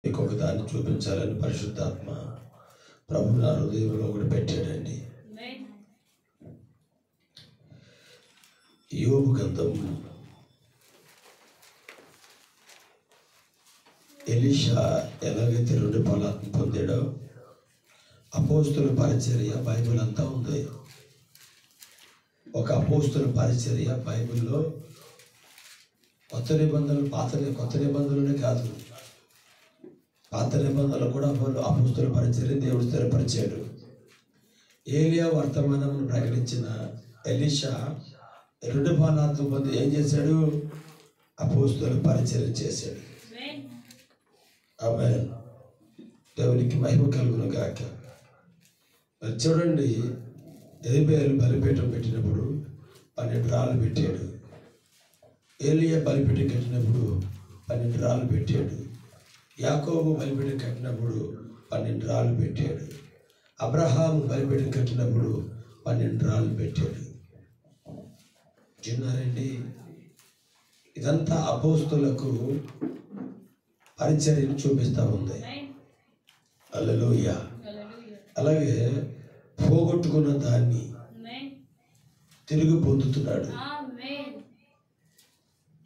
ఇంకొక దాన్ని చూపించాలని పరిశుద్ధాత్మ ప్రభు నా హృదయంలో ఒకటి పెట్టాడండి. యోబు గ్రంథం ఎలీషా ఎలాగైతే 2 ఫలాలను పొందాడో అపోస్తుల పరిచర్య బైబిల్ అంతా ఉంది. ఒక అపోస్తుల పరిచర్య బైబిల్లో కొత్త నిబంధనలనే కాదు, పాత నిబంధనలు కూడా అపోస్తుల పరిచర్య దేవుడు స్థిరపరిచాడు. ఏలియా వర్తమానమును ప్రకటించిన ఎలీషా 2 ఫలాలను పొంది ఏం చేశాడు? అపోస్తుల పరిచర్య చేశాడు. ఆమేన్. దేవునికి మహిమ కలుగును గాక. మరి చూడండి, ఏబేలు బలిపీఠం పెట్టినప్పుడు 12 రాళ్ళు పెట్టాడు. ఏలియా బలిపీఠం కట్టినప్పుడు 12 రాళ్ళు పెట్టాడు. యాకోబు బలిపీఠం కట్టినప్పుడు 12 రాళ్ళు పెట్టాడు. అబ్రహాము బలిపీఠం కట్టినప్పుడు 12 రాళ్ళు పెట్టాడు. చిన్నారండి, ఇదంతా అపోస్తులకు పరిచర్యను చూపిస్తూ ఉంది. హల్లెలూయా. అలాగే పోగొట్టుకున్న దాన్ని తిరిగి పొందుతున్నాడు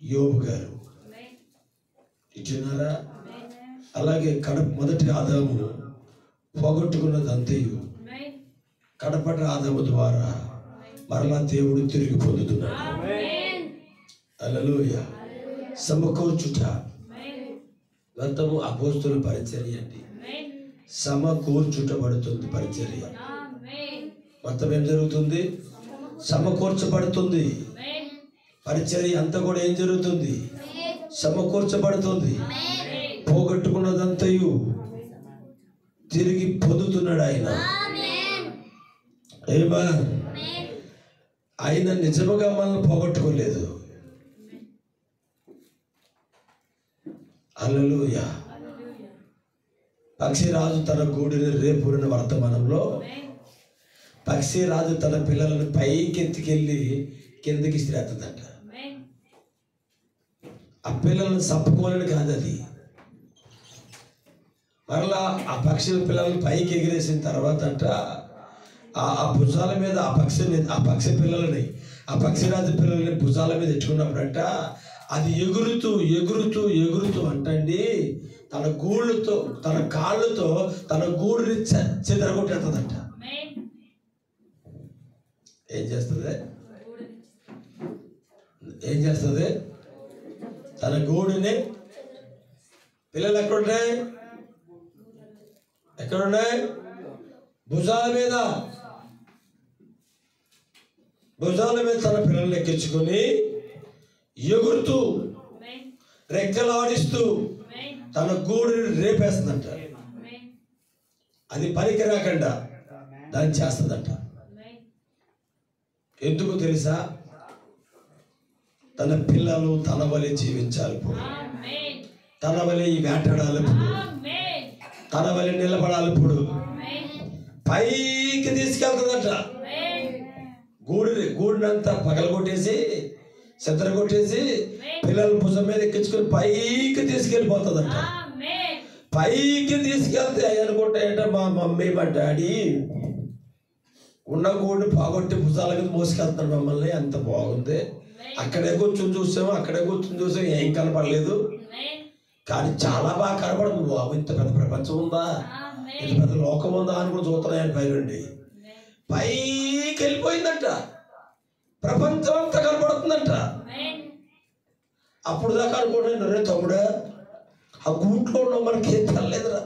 యోబు గారు. ఇచ్చినారా? అలాగే మొదటి ఆదాము పోగొట్టుకున్నదంతయు కడపటి ఆదాము ద్వారా మరలా దేవుడు తిరిగి పొందుతున్నాడు. హల్లెలూయా. సమకూర్చుట మొత్తము అపోస్తుల పరిచర్య అండి. సమకూర్చుటబడుతుంది పరిచర్య. మొత్తం ఏం జరుగుతుంది? సమకూర్చబడుతుంది. పరిచర్య అంతా కూడా ఏం జరుగుతుంది? సమకూర్చబడుతుంది. పోగొట్టుకున్నదంతయు తిరిగి పొందుతున్నాడు ఆయన. ఆయన నిజముగా మనల్ని పోగొట్టుకోలేదు. హల్లెలూయా. పక్షిరాజు తన గూడిని రేపుడిన వర్తమానంలో పక్షిరాజు తన పిల్లలను పైకి ఎత్తుకెళ్ళి కిందకి స్థిరేస్తుందంట. ఆ పిల్లలను చంపుకోలేని కాదు అది. మరలా ఆ పక్షి పిల్లలను పైకి ఎగిరేసిన తర్వాత అంట ఆ భుజాల మీద ఆ పక్షి పిల్లలని, ఆ పక్షిరాజు పిల్లలని భుజాల మీద ఎట్టుకున్నప్పుడంట అది ఎగురుతూ ఎగురుతూ ఎగురుతూ అంటండి తన గూళ్ళతో తన కాళ్ళతో తన గూడిని చెదరగొట్టేస్తుందంట. ఏం చేస్తుంది? తన గూడిని, పిల్లలు ఎక్కడున్నాయి? భుజాల మీద తన పిల్లల్ని ఎక్కించుకొని ఎగురుతూ రెక్కలాడిస్తూ తన గూడిని రేపేస్తుందంట. అది పనికి రాకుండా దాన్ని చేస్తుందంట. ఎందుకు తెలుసా? తన పిల్లలు తన వలె జీవించాలి, తన వలె వేటాడాలి, తన వలె నిలబడాలి. ఇప్పుడు పైకి తీసుకెళ్తుందంట. గూడినంతా పగలగొట్టేసి చెదరగొట్టేసి పిల్లల భుజం మీద ఎక్కించుకొని పైకి తీసుకెళ్ళిపోతుందంట. పైకి తీసుకెళ్తే అనుకుంటాయంట మా మమ్మీ మా డాడీ ఉన్న గూడిని పోగొట్టి భుజాల మీద మోసుకెళ్తాడు మమ్మల్ని. అంత బాగుంది. అక్కడే కూర్చొని చూసాము, ఏం కనపడలేదు. కానీ చాలా బాగా కనపడుతుంది. బాబు, ఇంత పెద్ద ప్రపంచం ఉందా, ఇంత పెద్ద లోకం ఉందా అని కూడా చూస్తున్నాయని పైరండి. పైకి వెళ్ళిపోయిందంట. ప్రపంచం అంతా కనపడుతుందంట. అప్పుడు దాకా అనుకుంటున్నాను, రే తమ్ముడా, ఆ గూట్లో ఉన్న మనకి ఏం తెల్లలేదురా.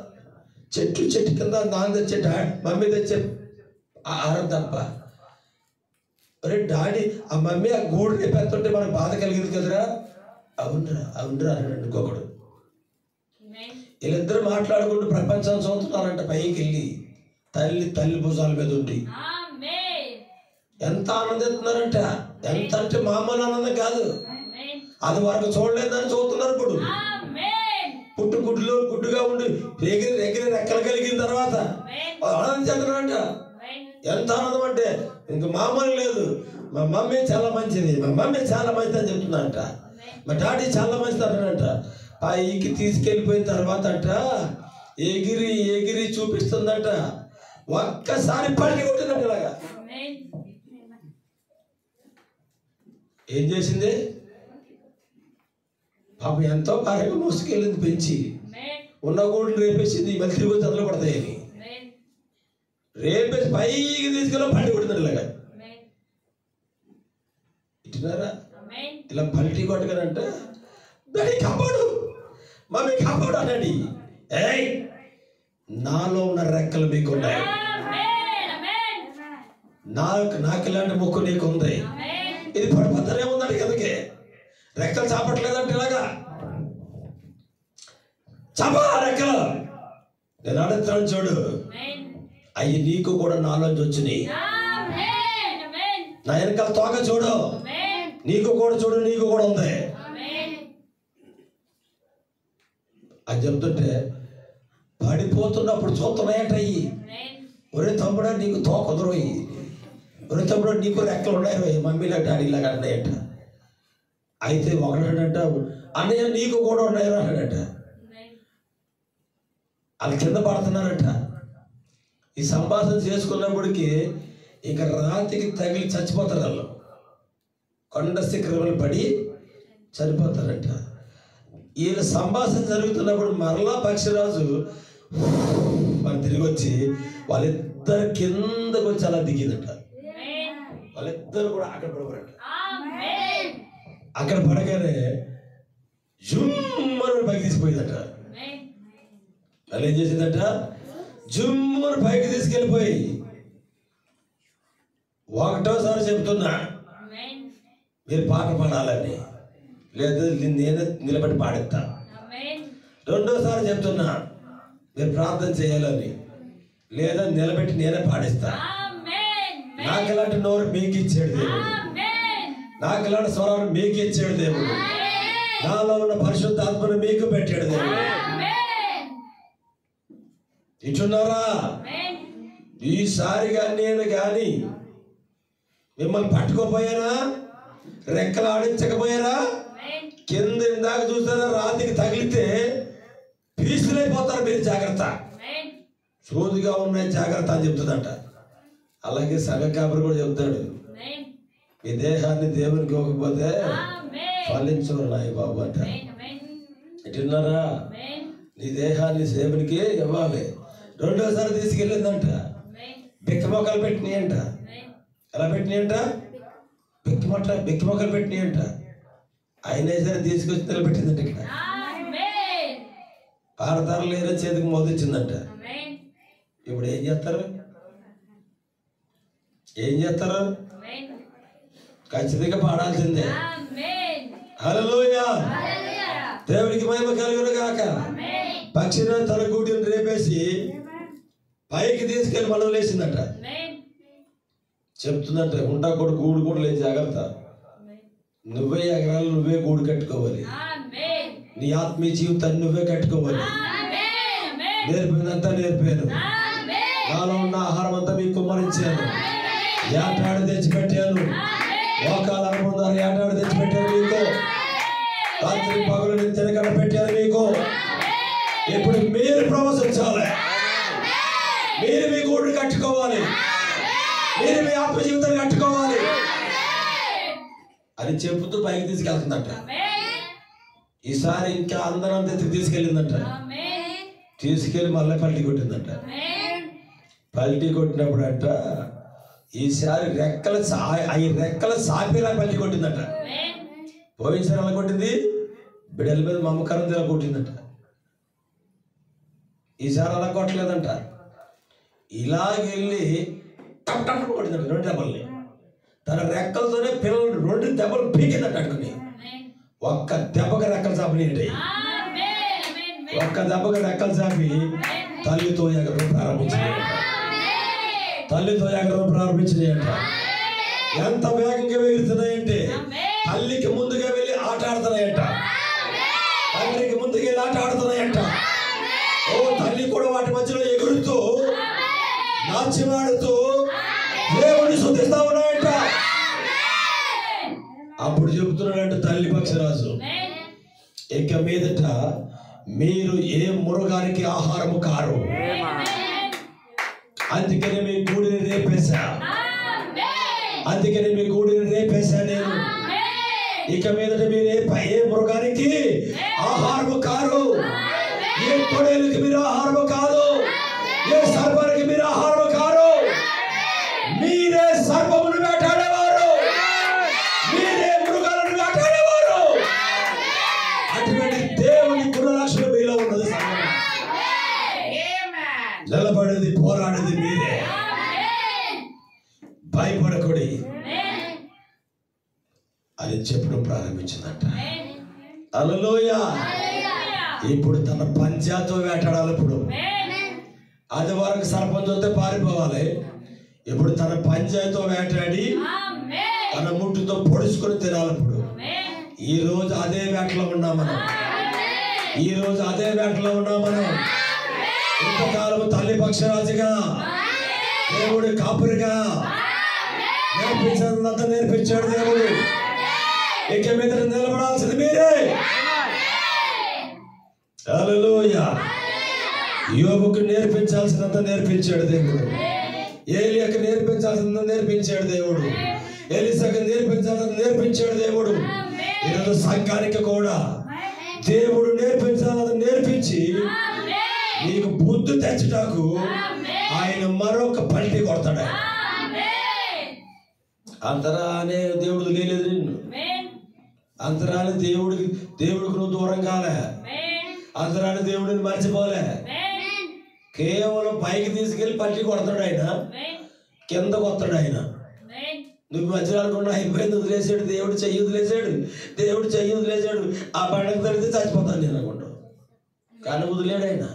చెట్టు కింద నాన్న తెచ్చే మమ్మీ తెచ్చే ఆహారం తప్ప. అరే డాడీ, ఆ మమ్మీ ఆ గూడు రేపెత్తుంటే మనకు బాధ కలిగింది కదరా. అవునరా అన్నాడు ఇంకొకడు. వీళ్ళిద్దరు మాట్లాడుకుంటూ ప్రపంచాన్ని చూస్తున్నారంట. పైకి వెళ్ళి తల్లి భుజాల మీద ఉండి ఎంత ఆనందిస్తున్నారంట. ఎంత అంటే మామూలు ఆనందం కాదు. అది వరకు చూడలేదని చూస్తున్నారు. ఇప్పుడు గుడ్డుగా ఉండి ఎగిరి రెక్కలు కలిగిన తర్వాత ఆనందించారంట. ఎంత ఆనందం అంటే ఇంక మామూలు లేదు. మా మమ్మీ చాలా మంచిది, మా మమ్మీ చాలా మంచిది అని చెప్తుందంట. మా డాడీ చాలా మంచిది అంటాడంట. పైకి తీసుకెళ్ళిపోయిన తర్వాత అంట ఎగిరి ఎగిరి చూపిస్తుందట. ఒక్కసారి పల్లి కొట్టిందంట. ఇలాగా ఏం చేసింది పాపం? ఎంతో భార్యగా మోసుకెళ్ళింది పెంచి, ఉన్న గూళ్ళు రేపేసింది. మళ్ళీ తిరిగి వచ్చి అందులో పడతాయని రేపేసి పైకి తీసుకెళ్ళి పల్లి కొట్టిందంట. ఇలాగా ఇటున్నారా? ఇలా పల్టీ కొట్టగానంట డాడీ కాపాడు, మమ్మీ కాపాడు అనండి. ఏయ్, నాలో ఉన్న రెక్కలు మీకు ఉన్నాయి, నాకు ఇలాంటి ముక్కు నీకు ఉంది. ఇది పడిపోతానే ఉందండి కదకే, రెక్కలు చాపట్లేదంటే ఇలాగా చాపా రెక్కలు. నేను అడుగుతాను చూడు, అవి నీకు కూడా నాలోంచి వచ్చినాయి. నా వెనకాల తోక చూడు, నీకు కూడా చూడు, నీకు కూడా ఉంది అని చెప్తుంటే పడిపోతున్నప్పుడు చూస్తున్నాయట. అయ్యి ఒరే తమ్ముడా నీకు తోక కుదరయి, ఒరే తమ్ముడు నీకు రెక్కలు ఉన్నాయి, మమ్మీలా డాడీలాగా అన్నాయట. అయితే ఒకడంట అన్నయ్య నీకు కూడా ఉన్నాయి అన్నాడట. వాళ్ళు కింద పడుతున్నారట. ఈ సంభాషణ చేసుకున్నప్పటికీ ఇక రాతికి తగిలి చచ్చిపోతారు. వాళ్ళు కొండ శిఖరములు పడి చనిపోతారట. వీళ్ళ సంభాషణ జరుగుతున్నప్పుడు మరలా పక్షిరాజు వాళ్ళు తిరిగి వచ్చి వాళ్ళిద్దరు కిందకు వచ్చి అలా దిగిందట. వాళ్ళిద్దరు కూడా అక్కడ పడబడట. అక్కడ పడగానే జుమ్మని పైకి తీసిపోయిందట. వాళ్ళు ఏం చేసిందట, జుమ్మని పైకి తీసుకెళ్ళిపోయి ఒకటోసారి చెప్తున్నా మీరు పాట పాడాలని, లేదా నేనే నిలబడి పాడేస్తా. రెండోసారి చెప్తున్నా మీరు ప్రార్థన చేయాలని, లేదా నిలబెట్టి నేనే పాడిస్తా. నాకు ఇలాంటి నోరు మీకు ఇచ్చాడు దేవుడు, నాకు ఇలాంటి స్వరాలు మీకు ఇచ్చాడు దేవుడు, నాలో ఉన్న పరిశుద్ధాత్మను మీకు పెట్టాడు దేవుడు. ఇటున్నారా? ఈసారిగా నేను కానీ మిమ్మల్ని పట్టుకోపోయానా, రెక్కలు ఆడించకపోయారా, కింద ఇందాక చూసారా రాతికి తగిలితే పీసులైపోతారు మీరు, జాగ్రత్త, సోదిగా ఉన్నాయి జాగ్రత్త అని చెప్తుందంట. అలాగే సంఘ కాపరి కూడా చెప్తాడు, ఈ దేహాన్ని దేవునికి ఇవ్వకపోతే ఫలించరు నాయ బాబు అంట. ఎటున్నారా? నీ దేహాన్ని దేవునికి ఇవ్వాలి. రెండోసారి తీసుకెళ్ళిందంట, బిక్క మొక్కలు పెట్టినాయంట. ఎలా పెట్టినాయంట? బిక్కి మొక్కలు పెట్టినాయంట. అయినా సరే తీసుకొచ్చి నిలబెట్టిందంట. ఇక్కడ పాడతారు లేరో చేతికి మోదిచ్చిందంట. ఇప్పుడు ఏం చేస్తారు? ఏం చేస్తారు? ఖచ్చితంగా పాడాల్సిందే. హల్లెలూయా, దేవునికి మహిమ కలుగును గాక. పక్షిరాజు తన గూటిని రేపేసి పైకి తీసుకెళ్లి మనం లేచిందట. చెప్తుందంట, ఉంటా కూడా గూడు కూడా లేదు, జాగ్రత్త, నువ్వే ఎగరాలు, నువ్వే గూడు కట్టుకోవాలి, నీ ఆత్మీయ జీవితాన్ని నువ్వే కట్టుకోవాలి. నేర్పినంతా నేర్పాను, నాలో ఉన్న ఆహారం అంతా మీకు కుమ్మరించాను, ఏటాడు తెచ్చిపెట్టాను, మోకాల అనుబంధాలు ఏటాడు తెచ్చిపెట్టాను మీకు, రాత్రి పగలు నేను తినకడ పెట్టాను మీకు. ఇప్పుడు మీరు ప్రవశించాలి, మీరు మీ గూడు కట్టుకోవాలి, మీరు మీ ఆత్మ జీవితాన్ని కట్టుకోవాలి అని చెబుతూ పైకి తీసుకెళ్తుందంట. ఈసారి ఇంకా అందరంతా తీసుకెళ్ళిందంట. తీసుకెళ్ళి మళ్ళీ పల్టీ కొట్టిందంట. పల్టీ కొట్టినప్పుడు అంట ఈసారి రెక్కల సాపిలా పల్టీ కొట్టిందంట. పోయినసారి ఎలా కొట్టింది? బిడ్డల మీద మమ్మకారం ఇలా కొట్టిందంట. ఈసారి అలా కొట్టలేదంట. ఇలాగెళ్ళి టప్ టప్ కొట్టిందంట. 2 దెబ్బల్ని తన రెక్కలతోనే పిల్లలు 2 దెబ్బలు పీకిందంట. అడుగుని ఒక్క దెబ్బకి రెక్కలు చాపినాయండి. ఒక్క దెబ్బకి రెక్కలు చాపి తల్లితో ఎగరడం ప్రారంభించినాయంట. ఎంత వేగంగా ఎగురుతున్నాయంటే తల్లికి ముందుగా వెళ్ళి ఆట ఆడుతున్నాయంట. తల్లికి ముందుకు వెళ్ళి ఆట ఆడుతున్నాయంట. ఓ తల్లి కూడా వాటి మధ్యలో ఎగురుతూ నాట్యమాడుతూ దేవుడిని స్తుతిస్తా ఉన్నాయంట. అప్పుడు చెబుతున్నాడంట తల్లి పక్షరాజు, ఇక మీదట మీరు ఏ మృగానికి ఆహారము కారు. అందుకని మీ గూడిని రేపేశా, అందుకని మీ గూడిని రేపేశా నేను. ఇక మీదట మీరు ఏ మృగానికి ఆహారము కారు, ఏ తొడేలుకి మీరు ఆహారము కాదు, ఏ సర్పానికి మీరు ఆహారము కారు. మీరే సర్పమును వేటాడేవారు, మీరే మృగాలను వేటాడేవారు. అటువంటి దేవుని గుణలక్షణం మీలో ఉన్నది. నిలబడేది పోరాడేది మీరే. భయపడకూడి అని చెప్పడం ప్రారంభించిందంట. హల్లెలూయా. ఇప్పుడు తన పంచాతో వేటాడాలి. ఇప్పుడు అది వరకు సర్పం చూస్తే పారిపోవాలి. ఇప్పుడు తన పంచాయతో వేటాడి తన ముట్టుతో పొడుచుకొని తినాలి. ఇప్పుడు ఈ రోజు అదే వేటలో ఉన్నాం మనం. ఈ రోజు అదే వేటలో ఉన్నాం మనం. ఇంతకాలం తల్లి పక్షరాజుగా, దేవుడి కాపురిగా నేర్పించాలంతా నేర్పించాడు దేవుడు. ఇక మీద నిలబడాల్సింది మీరే. హల్లెలూయా. యోబుకు నేర్పించాల్సినంత నేర్పించాడు దేవుడు. ఏలియాకు నేర్పించాల్సినంత నేర్పించాడు దేవుడు. ఎలీసాకు నేర్పించాల్సినంత నేర్పించాడు దేవుడు. ఈరోజు సంఘానికి కూడా దేవుడు నేర్పించాలని నేర్పించి నీకు బుద్ధి తెచ్చటాకు ఆయన మరొక పల్టీ కొడతాడు. అంతరానే దేవుడు లేదు నిన్ను. అంతరాని దేవుడికి నువ్వు దూరం కాలే. అంతరాని దేవుడిని మర్చిపోలే. కేవలం పైకి తీసుకెళ్లి పల్టీ కొడతాడు ఆయన, కిందకు వస్తాడు ఆయన. నువ్వు మధ్యలో అనుకున్నా అయిపోయింది, వదిలేసాడు దేవుడు, చెయ్యి వదిలేసాడు, దేవుడు చెయ్యి వదిలేసాడు, ఆ పండుగ తడితే చచ్చిపోతాను నేను అనుకుంటావు. కానీ వదిలేడు ఆయన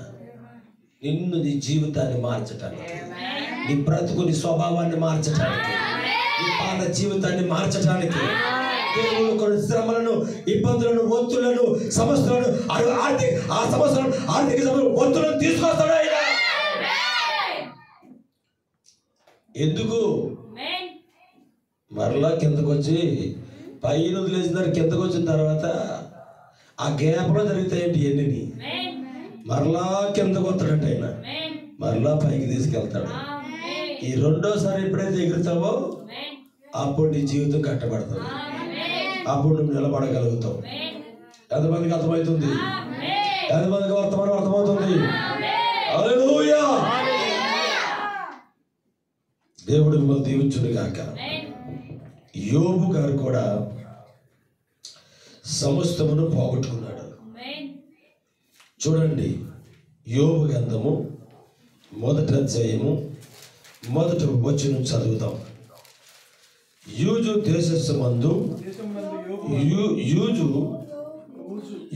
నిన్ను, నీ జీవితాన్ని మార్చటానికి, నీ బ్రతుకు, నీ స్వభావాన్ని మార్చటానికి, నీ పాత జీవితాన్ని మార్చటానికి. దేవుడు కొన్ని శ్రమలను, ఇబ్బందులను, ఒత్తులను, సమస్యలను, ఆ సమస్యలను, ఆర్థిక ఒత్తులను తీసుకొస్తాడు ఆయన. ఎందుకు? మరలా కిందకు వచ్చి పైన వదిలేసిన కిందకు వచ్చిన తర్వాత ఆ గ్యాప్లో జరుగుతాయండి ఎన్ని. మరలా కిందకు వస్తాడంట ఆయన, మరలా పైకి తీసుకెళ్తాడు. ఈ రెండోసారి ఎప్పుడైతే ఎగురుతావో అప్పుడు నీ జీవితం కట్టబడుతుంది. అప్పుడు నువ్వు నిలబడగలుగుతావు. ఎంతమందికి అర్థమవుతుంది? ఎంతమందికి అర్థమవుతుంది? హల్లెలూయా. దేవుడు మిమ్మల్ని దీవించును గాక. యోబు గారు కూడా సమస్తమును పోగొట్టుకున్నాడు. చూడండి, యోబు గ్రంథము 1వ అధ్యాయము 1వ వచనం చదువుతాం. యూజు దేశస్థమందు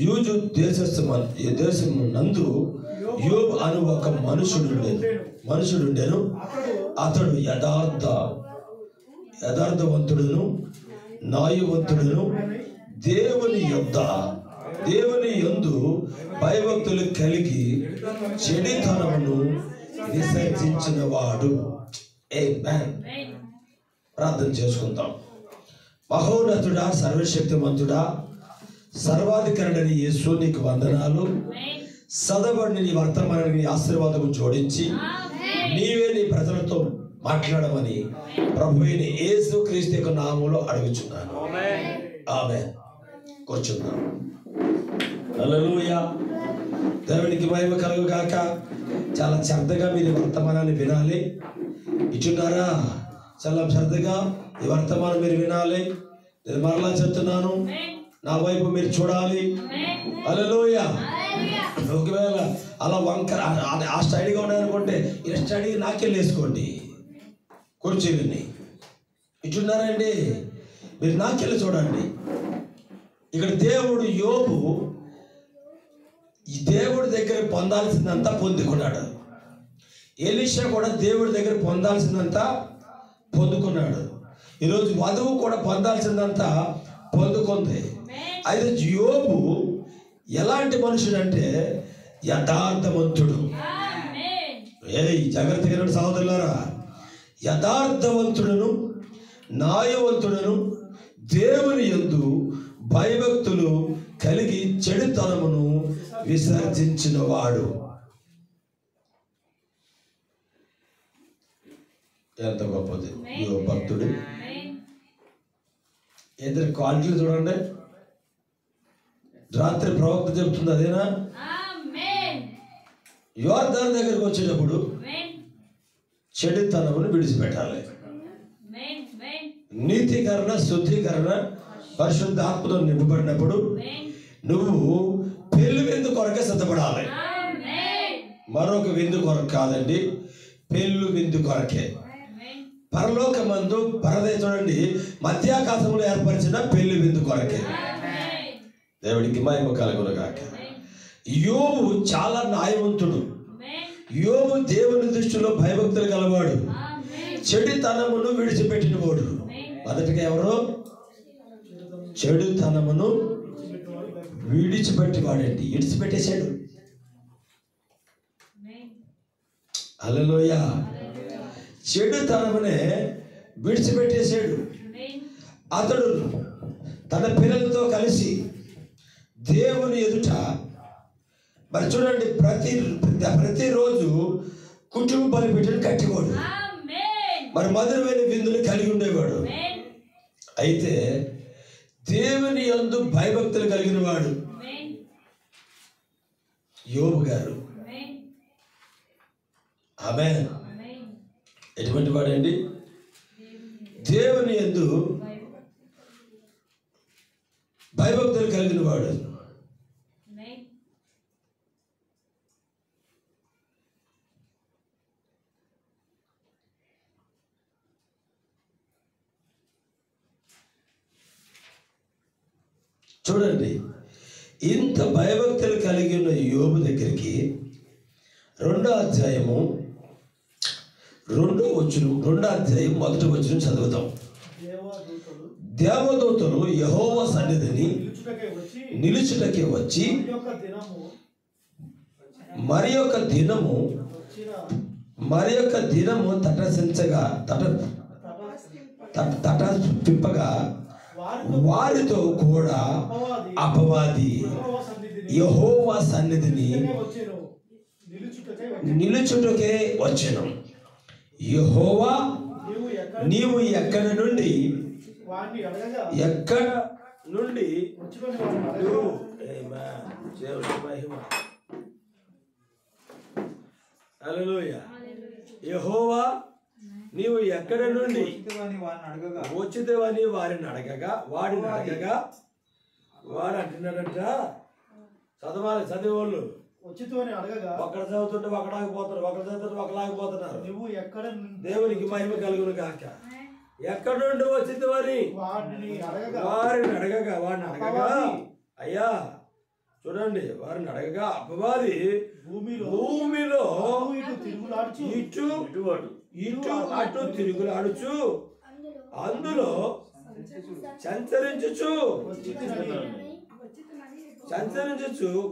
యూజు దేశమునందు యోబు అను ఒక మనుషుడుండెను. అతడు యథార్థవంతుడును న్యాయవంతుడును, దేవుని యందు భయభక్తులు కలిగి చెడుతనమును విసర్జించిన వాడు. ఆమేన్. ప్రార్థన చేసుకుందాం. మహోన్నతుడా, సర్వశక్తిమంతుడా, సర్వాధికారుడైన యేసు నీకు వందనాలు. సదబడిని నీ వర్తమానానికి ఆశీర్వాదము జోడించి నీవే నీ ప్రజలతో మాట్లాడమని ప్రభువైన యేసు క్రీస్తు యొక్క నామములో అడుగుచున్నాను. ఆమేన్. కూర్చుందాం. హల్లెలూయా. దేవునికి మహిమ కలుగుగాక. చాలా శ్రద్ధగా మీరు వర్తమానాన్ని వినాలి. ఇచ్చున్నారా? చాలా శ్రద్ధగా ఈ వర్తమానం మీరు వినాలి. నేను మరలా చెప్తున్నాను, నా వైపు మీరు చూడాలి. హల్లెలూయా. ఒకవేళ అలా వంకర ఆ స్టడీగా ఉన్నాయనుకుంటే ఈ స్టడీ నాకెళ్ళి వేసుకోండి కుర్చీలని. ఇచ్చున్నారండి, మీరు నాకెళ్ళి చూడండి. ఇక్కడ దేవుడు యోబు ఈ దేవుడి దగ్గర పొందాల్సిందంతా పొందుకున్నాడు. ఎలీషా కూడా దేవుడి దగ్గర పొందాల్సిందంతా పొందుకున్నాడు. ఈరోజు వధువు కూడా పొందాల్సిందంతా పొందుకుంది. అయితే యోబు ఎలాంటి మనుషుడంటే యథార్థవంతుడు. జాగ్రత్తగా సహోదరులారా, యథార్థవంతుడును న్యాయవంతుడును దేవుని యందు భయభక్తులు కలిగి చెడుతనమును విసర్జించిన వాడు. ఎంత గొప్పది యోబు భక్తుడు. ఇద్దరు క్వాలిటీలు చూడండి. రాత్రి ప్రవక్త చెప్తుంది అదేనా? యోర్దాను దగ్గరికి వచ్చేటప్పుడు చెడుతనమును విడిచిపెట్టాలి. నీతికరణ, శుద్ధీకరణ, పరిశుద్ధ ఆత్మతో నింపబడినప్పుడు నువ్వు పెళ్లి విందు కొరకే సిద్ధపడాలి. మరొక విందు కొరకు కాదండి, పెళ్లి విందు కొరకే. పరలోకమందు చూడండి, మధ్యాకాశంలో ఏర్పరిచిన పెళ్లి విందు కొరకే. దేవుడికి మహిమ కలుగునుగాక. యోబు చాలా న్యాయవంతుడు. యోబు దేవుని దృష్టిలో భయభక్తులు గలవాడు, చెడుతనమును విడిచిపెట్టినవాడు. మొదటిగా ఎవరు? చెడుతనమును విడిచిపెట్టివాడండి. విడిచిపెట్టేశాడు. హల్లెలూయా. చెడుతనమునే విడిచిపెట్టేశాడు. అతడు తన పిల్లలతో కలిసి దేవుని ఎదుట మరి చూడండి, ప్రతిరోజు కుటుంబ బలిపీఠను కట్టేవాడు. మరి మధురమైన విందుని కలిగి ఉండేవాడు. అయితే దేవుని యందు భయభక్తులు కలిగిన వాడు యోబు గారు. ఆమేన్. ఎటువంటి వాడండి? దేవుని యందు భయభక్తులు కలిగిన వాడు. చూడండి, ఇంత భయభక్తులు కలిగి ఉన్న యోబు దగ్గరికి 2వ అధ్యాయం 1వ వచనం చదువుతాం. దేవదూతలు యెహోవా సన్నిధిని నిలుచుటకే వచ్చి మరి యొక్క దినము తటస్థింపగా వారితో కూడా అపవాది యెహోవా సన్నిధిని నిలుచుటకే వచ్చెను. యెహోవా నీవు ఎక్కడ నుండి హల్లెలూయా. యెహోవా నీవు ఎక్కడ నుండి వచ్చితేవని వాడిని అడగగా వాడు అంటున్నాడంట, చదివేవాళ్ళు ఒకడు చదువుతుంటే ఒకడాగిపోతారు, ఒకడు చదువుతుంటే ఒకలాగిపోతున్నారు. నువ్వు ఎక్కడ? దేవునికి మహిమ కలుగును గాక. ఎక్కడ నుండి వచ్చింది వారిని అడగగా అయ్యా చూడండి, వారిని అడగగా అపవాది భూమిలో ఇటు అటు తిరుగులాడుచు అందులో సంచరించుచు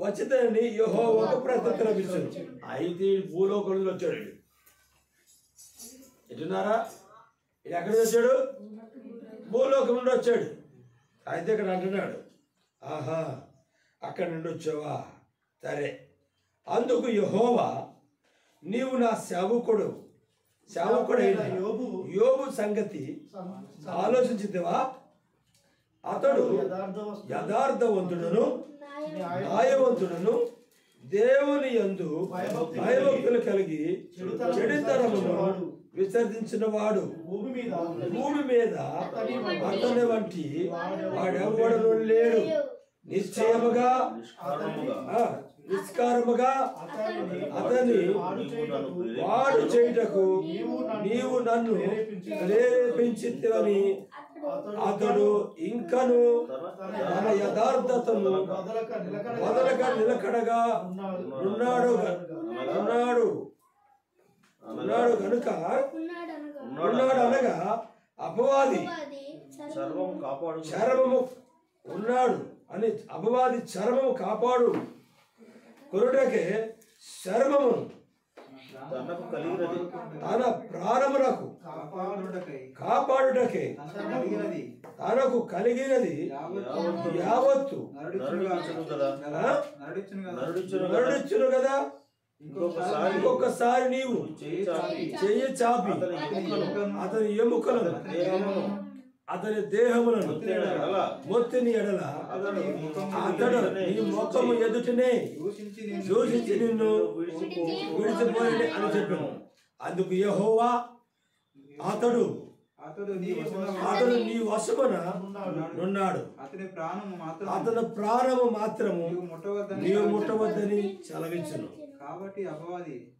వచ్చిందని యెహోవాకు ప్రత్యుత్తరం ఇచ్చాడు. అయితే భూలోకంలో వచ్చాడు. ఎటున్నారా? ఎక్కడ వచ్చాడు? భూలోకం నుండి వచ్చాడు. అయితే ఇక్కడ అంటున్నాడు, ఆహా అక్కడి నుండి వచ్చావా, సరే. అందుకు యెహోవా నీవు నా సేవకుడైన యోబు సంగతి ఆలోచించితివా? అతడు యథార్థవంతుడును న్యాయవంతుడును దేవుని యందు భయభక్తులు కలిగి చెడుతనమును విసర్జించిన వాడు. భూమి మీద అతని వంటి వాడెవడు లేడు. నిశ్చయముగా నిష్కారముగా అతని వాడు చేయుటకు నీవు నన్ను ప్రేరేపించితివని అతడు ఇంకను తన యథార్థతను వదలక నిలకడగా ఉన్నాడు కనుక అనగా అపవాది చర్మము ఉన్నాడు అని అపవాది చర్మము కాపాడు కొరుటకే చర్మము తన ప్రాణములకు కాపాడుటకే తనకు కలిగినది యావత్తు నడుచును కదా. ఇంకొకసారి నీవు చెయ్యి చాపి అతని ఎముకలను అతని దేహములను మొత్తిని ఎడల అతడు నీ ముఖము ఎదుటనే దూషించి నిన్ను విడిచిపోయి అని చెప్పాను. అందుకు యెహోవా అతడు నీ వశమున నున్నాడు, అతని ప్రాణము మాత్రము నీవు ముట్టవద్దని సెలవిచ్చును.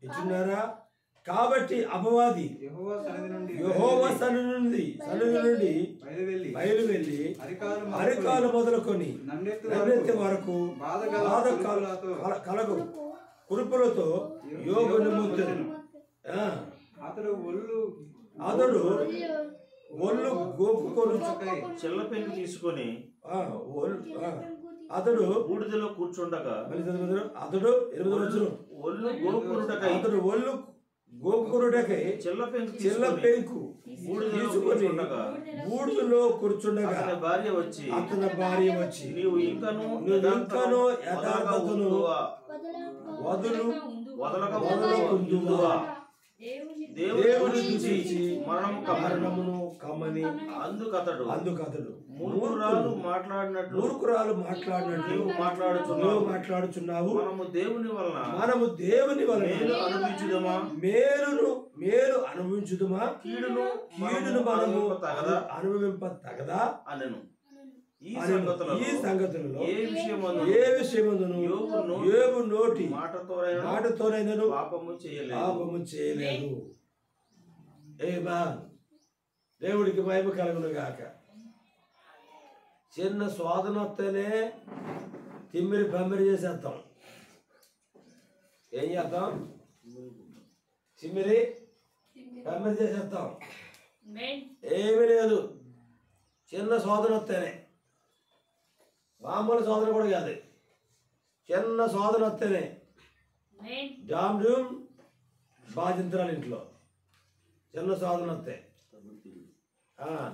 ఇచ్చున్నారా? కాబట్టి అపవాది యెహోవా సన్నిధి నుండి బయలువెళ్ళి అరికాలు మొదలుకొని నన్నెత్తి వరకు కలగు కురుపులతో యోగుని ముద్దెను. అతడు ఒళ్ళు గోపుకొని చెల్ల పెంకు తీసుకొని అతడు బూడిదలో కూర్చుండగా అతడు ఒళ్ళు గోపురుటకై గోపురుటకై చెల్ల పెంకు తీసుకొని బూడిదలో కూర్చుండగా అతని భార్య వచ్చి నీవు ఇంకను యథార్థతను వదలకుందువా, దేవుని దూషించి మరణమును కమ్మని. అందుకతడు మూర్ఖురాలు మాట్లాడినట్లు నీవు మాట్లాడుచున్నావు. మనము దేవుని వలన మేలు అనుభవించుదమా, కీడును మనము అనుభవింప తగదా అనెను. ఈ సంగతులలో ఏ విషయమందును యోబు నోటి మాటతోనైనను పాపము చేయలేదు. దేవుడికి మహిమ కలుగును గాక. చిన్న శోధన వస్తేనే తిమ్మిరి పమ్మిరి చేసేస్తాం. ఏం చేస్తాం? చిమ్మిరి పమ్మిరి చేసేస్తాం. ఏమీ లేదు. చిన్న శోధన వస్తేనే, మామూలు శోధన కూడా కాదు, చిన్న శోధన వస్తేనే జామ్ జూమ్ బాధించరాలు ఇంట్లో. చిన్న శోధన వస్తే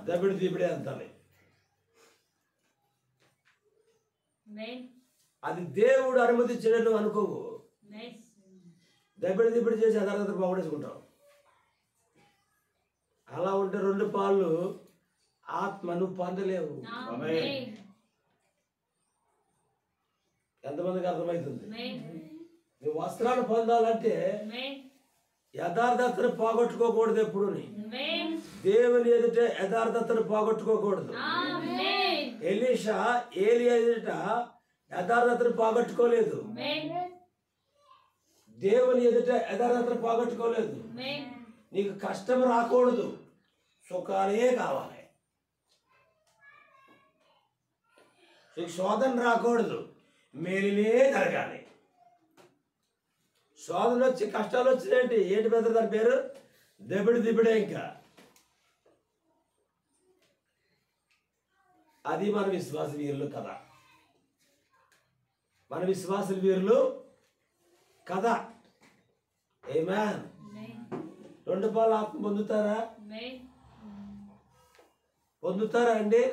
దబిడి దిబిడే అంటాలి. అది దేవుడు అనుమతించడని అనుకోవు. దబిడి దిబిడి చేసి అదర్గత పోగొట్టేసుకుంటాం. అలా ఉంటే 2 పాళ్ళు ఆత్మ నువ్వు పొందలేవు. ఎంతమందికి అర్థమవుతుంది? నువ్వు వస్త్రాలు పొందాలంటే యథార్థతను పోగొట్టుకోకూడదు. ఎప్పుడు దేవుని ఎదుట యథార్థతను పోగొట్టుకోకూడదు. ఎలీషా ఏలియా ఎదుట యథార్థతను పోగొట్టుకోలేదు. దేవుని ఎదుట యథార్థతను పోగొట్టుకోలేదు. నీకు కష్టం రాకూడదు, సుఖాలే కావాలి. నీకు శోధన రాకూడదు, మేలునే జరగాలి. శోధన వచ్చి కష్టాలు వచ్చినాయంటే ఏంటి పెద్ద దాని పేరు? దిబిడే. ఇంకా అది మన విశ్వాస వీరులు కదా. మన విశ్వాస వీరులు కదా. ఆమేన్. 2 పాలు ఆత్మ పొందుతారా అండి?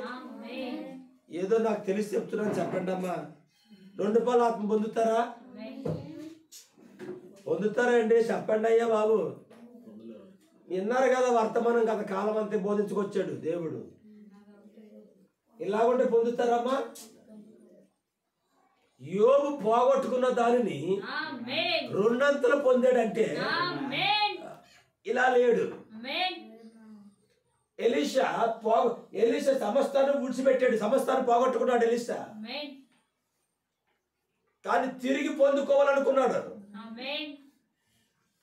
ఏదో నాకు తెలిసి చెప్తున్నాను, చెప్పండి అమ్మా. 2 పాలు ఆత్మ పొందుతారా అండి? చెప్పండి అయ్యా బాబు. విన్నారు కదా వర్తమానం, గత కాలం అంతే బోధించుకొచ్చాడు దేవుడు. ఇలాగుంటే పొందుతారమ్మా? యోబు పోగొట్టుకున్న దానిని 2 అంతలు పొందాడంటే ఇలా లేడు. ఎలీషా సమస్తాన్ని విడిచిపెట్టాడు, సమస్తాన్ని పోగొట్టుకున్నాడు ఎలీషా. కానీ తిరిగి పొందుకోవాలనుకున్నాడు,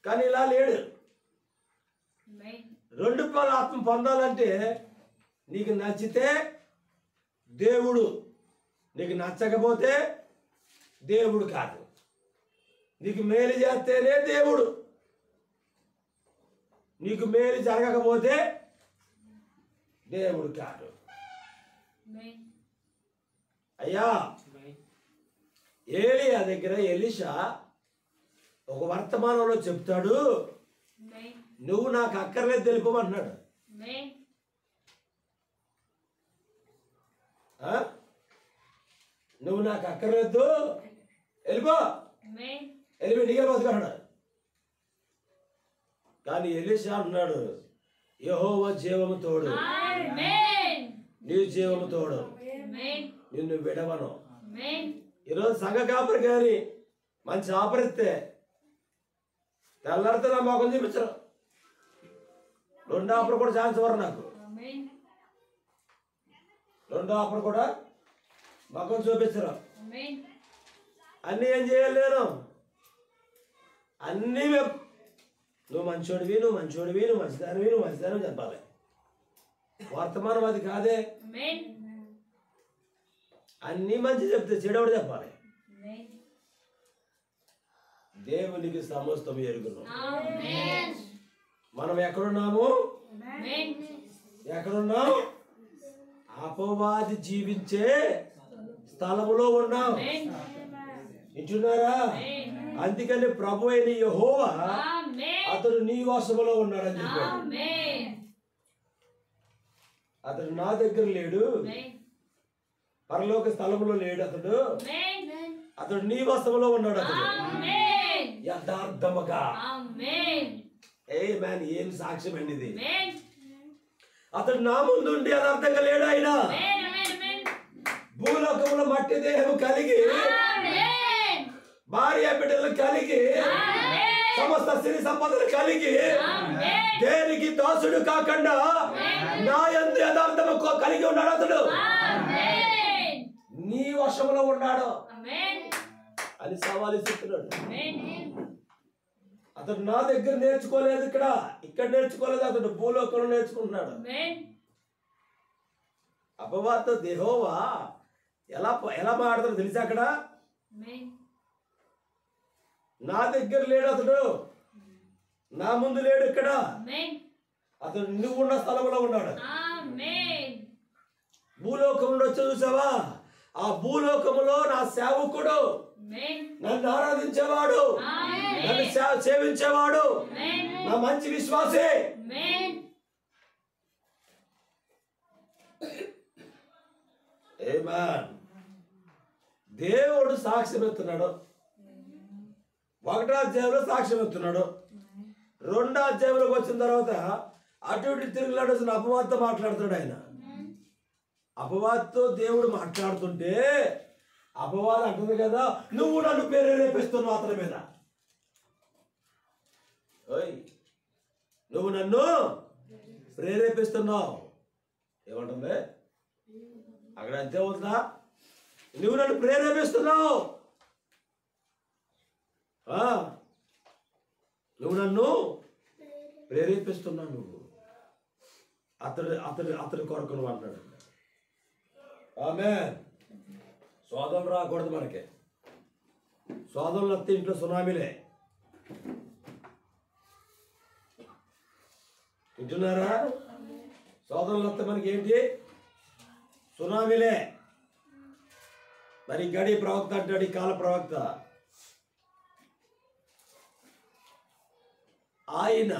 కానీ ఇలా లేడు. 2 పాలు ఆత్మ పొందాలంటే నీకు నచ్చితే దేవుడు, నీకు నచ్చకపోతే దేవుడు కాదు. నీకు మేలు చేస్తేనే దేవుడు, నీకు మేలు జరగకపోతే దేవుడు కాదు. అయ్యా, ఏలియా దగ్గర ఎలీషా ఒక వర్తమానంలో చెప్తాడు, నువ్వు నాకు అక్కర్లేదు తెలుపమంటున్నాడు. నువ్వు నాకు అక్కర్లేదు, వెళ్ళిపో, వెళ్ళిపో, నీకే బతుకున్నాడు. కానీ ఎలీషా అన్నాడు, యెహోవా జీవము తోడు, నీ జీవము తోడు, నిన్ను విడవను. ఈరోజు సంఘ కాపరి కానీ మంచి ఆపరిస్తే తెల్లారితే నా మొఖం చూపించరు. 2 ఆఫర్ కూడా ఛాన్స్ ఇవ్వరు నాకు. 2 ఆఫర్ కూడా మొఖం చూపించరు. అన్నీ ఏం చేయాలి నేను? అన్నీ నువ్వు మంచోడివి, నువ్వు మంచోడివి, నువ్వు మంచిదానివి, నువ్వు మంచిదానివి చెప్పాలి. వర్తమానం అది కాదే. అన్నీ మంచి చెప్తే చెడవడు చెప్పాలి. దేవునికి సమస్తం ఎరుగును. మనం ఎక్కడున్నాము? ఎక్కడున్నాం? అపవాది జీవించే స్థలములో ఉన్నాం. వింటున్నారా? అందుకని ప్రభు అయిన యెహోవా అతడు నీ వశములో ఉన్నాడని చెప్పాడు. అతడు నా దగ్గర లేడు, పరలోక స్థలములో లేడు. అతడు నీ వశములో ఉన్నాడు. అతడు యథార్థముగా. ఆమేన్. ఏం సాక్ష్యం అండి ఇది? అతడు నా ముందు ఉండి యథార్థంగా లేడు. ఆయన భూలోకంలో మట్టి దేహం కలిగి, భార్య బిడ్డలు కలిగి, సమస్త సిరి సంపదలు కలిగి, దేనికి దాసుడు కాకుండా నా యందు యథార్థము కలిగి ఉన్నాడు. అతడు నీ వశంలో ఉన్నాడు అని సవాలు ఇస్తున్నాడు. అతడు నా దగ్గర నేర్చుకోలేదు, ఇక్కడ నేర్చుకోలేదు. అతడు భూలోకంలో నేర్చుకుంటున్నాడు. అపవాదితో యెహోవా ఎలా మాట్లాడతాడు తెలుసా? అక్కడ నా దగ్గర లేడు, అతడు నా ముందు లేడు. ఇక్కడ అతడు నువ్వు ఉన్న స్థలంలో ఉన్నాడు. భూలోకంలో వచ్చి చూసావా? ఆ భూలోకములో నా సేవకుడు, నన్ను ఆరాధించేవాడు, నన్ను సేవించేవాడు, నా మంచి విశ్వాసే. దేవుడు సాక్ష్యం ఎత్తున్నాడు. 1వ అధ్యాయంలో సాక్ష్యం ఎత్తున్నాడు. 2వ అధ్యాయంలోకి వచ్చిన తర్వాత అటు ఇటు తిరుగులాడు అపవాదితో మాట్లాడుతాడు. ఆయన అపవాదితో దేవుడు మాట్లాడుతుంటే అపవాది అంటుంది కదా, నువ్వు నన్ను ప్రేరేపిస్తున్నావు అతని మీద. నువ్వు నన్ను ప్రేరేపిస్తున్నావు. ఏమంటుంది అక్కడ? అంతే ఉందా? నువ్వు నన్ను ప్రేరేపిస్తున్నావు, నువ్వు నన్ను ప్రేరేపిస్తున్నావు. నువ్వు అతడి కొరకు నువ్వు అంటాడు. ఆమేన్. సోదరులు రాకూడదు మనకి. సోదరులు వస్తే ఇంట్లో సునామీలే. వింటున్నారా? సోదరులు వస్తే మనకి ఏంటి? సునామీలే. మరి గడి ప్రవక్త అంటాడు, ఈ కాల ప్రవక్త. ఆయన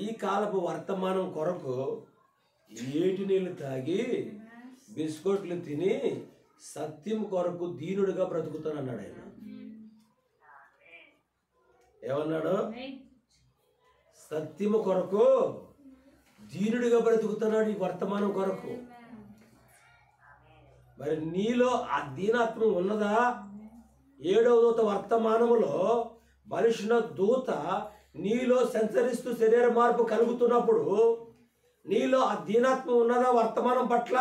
ఈ కాలపు వర్తమానం కొరకు ఏటి నీళ్ళు తాగి బిస్కెట్లు తిని సత్యం కొరకు దీనుడిగా బ్రతుకుతానన్నాడు. ఆయన ఏమన్నాడు? సత్యము కొరకు దీనుడిగా బ్రతుకుతున్నాడు ఈ వర్తమానం కొరకు. మరి నీలో ఆ దీనత్వం ఉన్నదా? 7వ దూత వర్తమానములో బలిష్ణ దూత నీలో సంచరిస్తూ శరీర మార్పు కలుగుతున్నప్పుడు నీలో ఆ దీనత్వం ఉన్నదా? వర్తమానం పట్ల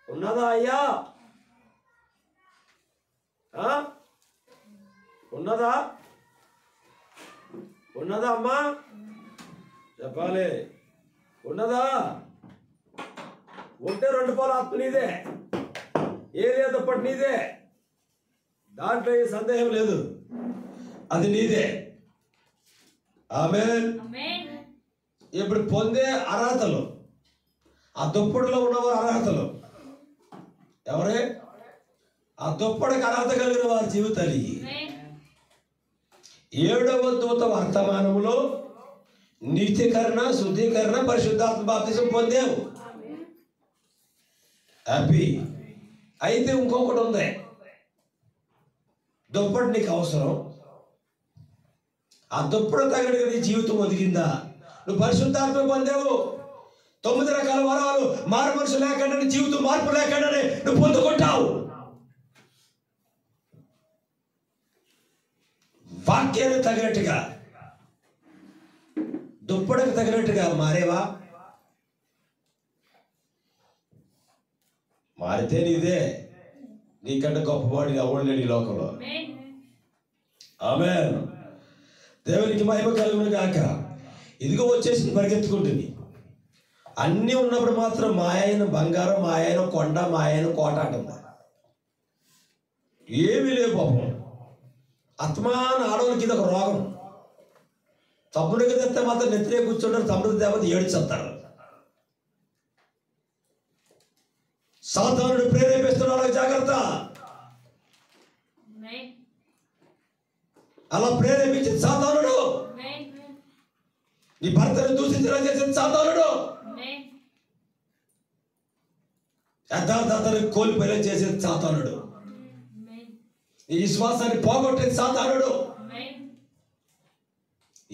ఉన్నదా అయ్యా? ఉన్నదా? ఉన్నదా అమ్మా? చెప్పాలి. ఉన్నదా? ఉంటే 2 పాలు ఆత్మ నీదే, ఏ లేదప్పటి నీదే. దాంట్లో ఏ సందేహం లేదు, అది నీదే. ఆమేన్. ఇప్పుడు పొందే అర్హతలు, ఆ దుప్పటిలో ఉన్నవారు అర్హతలు ఎవరే? ఆ దుప్పటికి అర్హత కలిగిన వారి జీవితాలు. 7వ దూత వర్తమానములో నీతికరణ, శుద్ధీకరణ, పరిశుద్ధాత్మ బాప్తిసం పొందావు. హ్యాపీ. అయితే ఇంకొకటి ఉంది, దుప్పటి నీకు అవసరం. ఆ దుప్పటి తగినట్టుగా నీ జీవితం ఒదిగిందా? నువ్వు పరిశుద్ధాత్మ పొందావు, 9 రకాల వరాలు, మారు మనసు లేకుండా నీ జీవితం మార్పు లేకుండానే నువ్వు పొందుకుంటావు. వాక్యానికి తగినట్టుగా, దుప్పటికి తగినట్టుగా మారేవా? మారితే నీదే, నీకంటే గొప్పవాడిని ఎవడు లేడు ఈ లోకంలో. ఆమేన్. దేవునికి మహిమ కలుగును గాక. ఇదిగో వచ్చేసి పరిగెత్తుకుంటుంది. అన్నీ ఉన్నప్పుడు మాత్రం మా ఆయన బంగారం, మా ఆయన కొండ, మా ఆయన కోట అంటుంది. ఏమీ లేవు పాపం. అత్మాన ఆడవాళ్ళకి ఇది ఒక రోగం. తమ్ముడికి తెస్తే మాత్రం నెత్తినే కూర్చుంటారు, తమ్ముడికి తేకపోతే ఏడ్చేస్తారు. సాతానుడు ప్రేరేపిస్తున్నాడు, జాగ్రత్త. అలా ప్రేరేపించింది సాతానుడు. నీ భర్తను దూషించడం చేసింది సాతానుడు. యథార్థతను కోల్పోయేలా చేసేది సాతానుడు. నీ విశ్వాసాన్ని పోగొట్టేది సాతానుడు.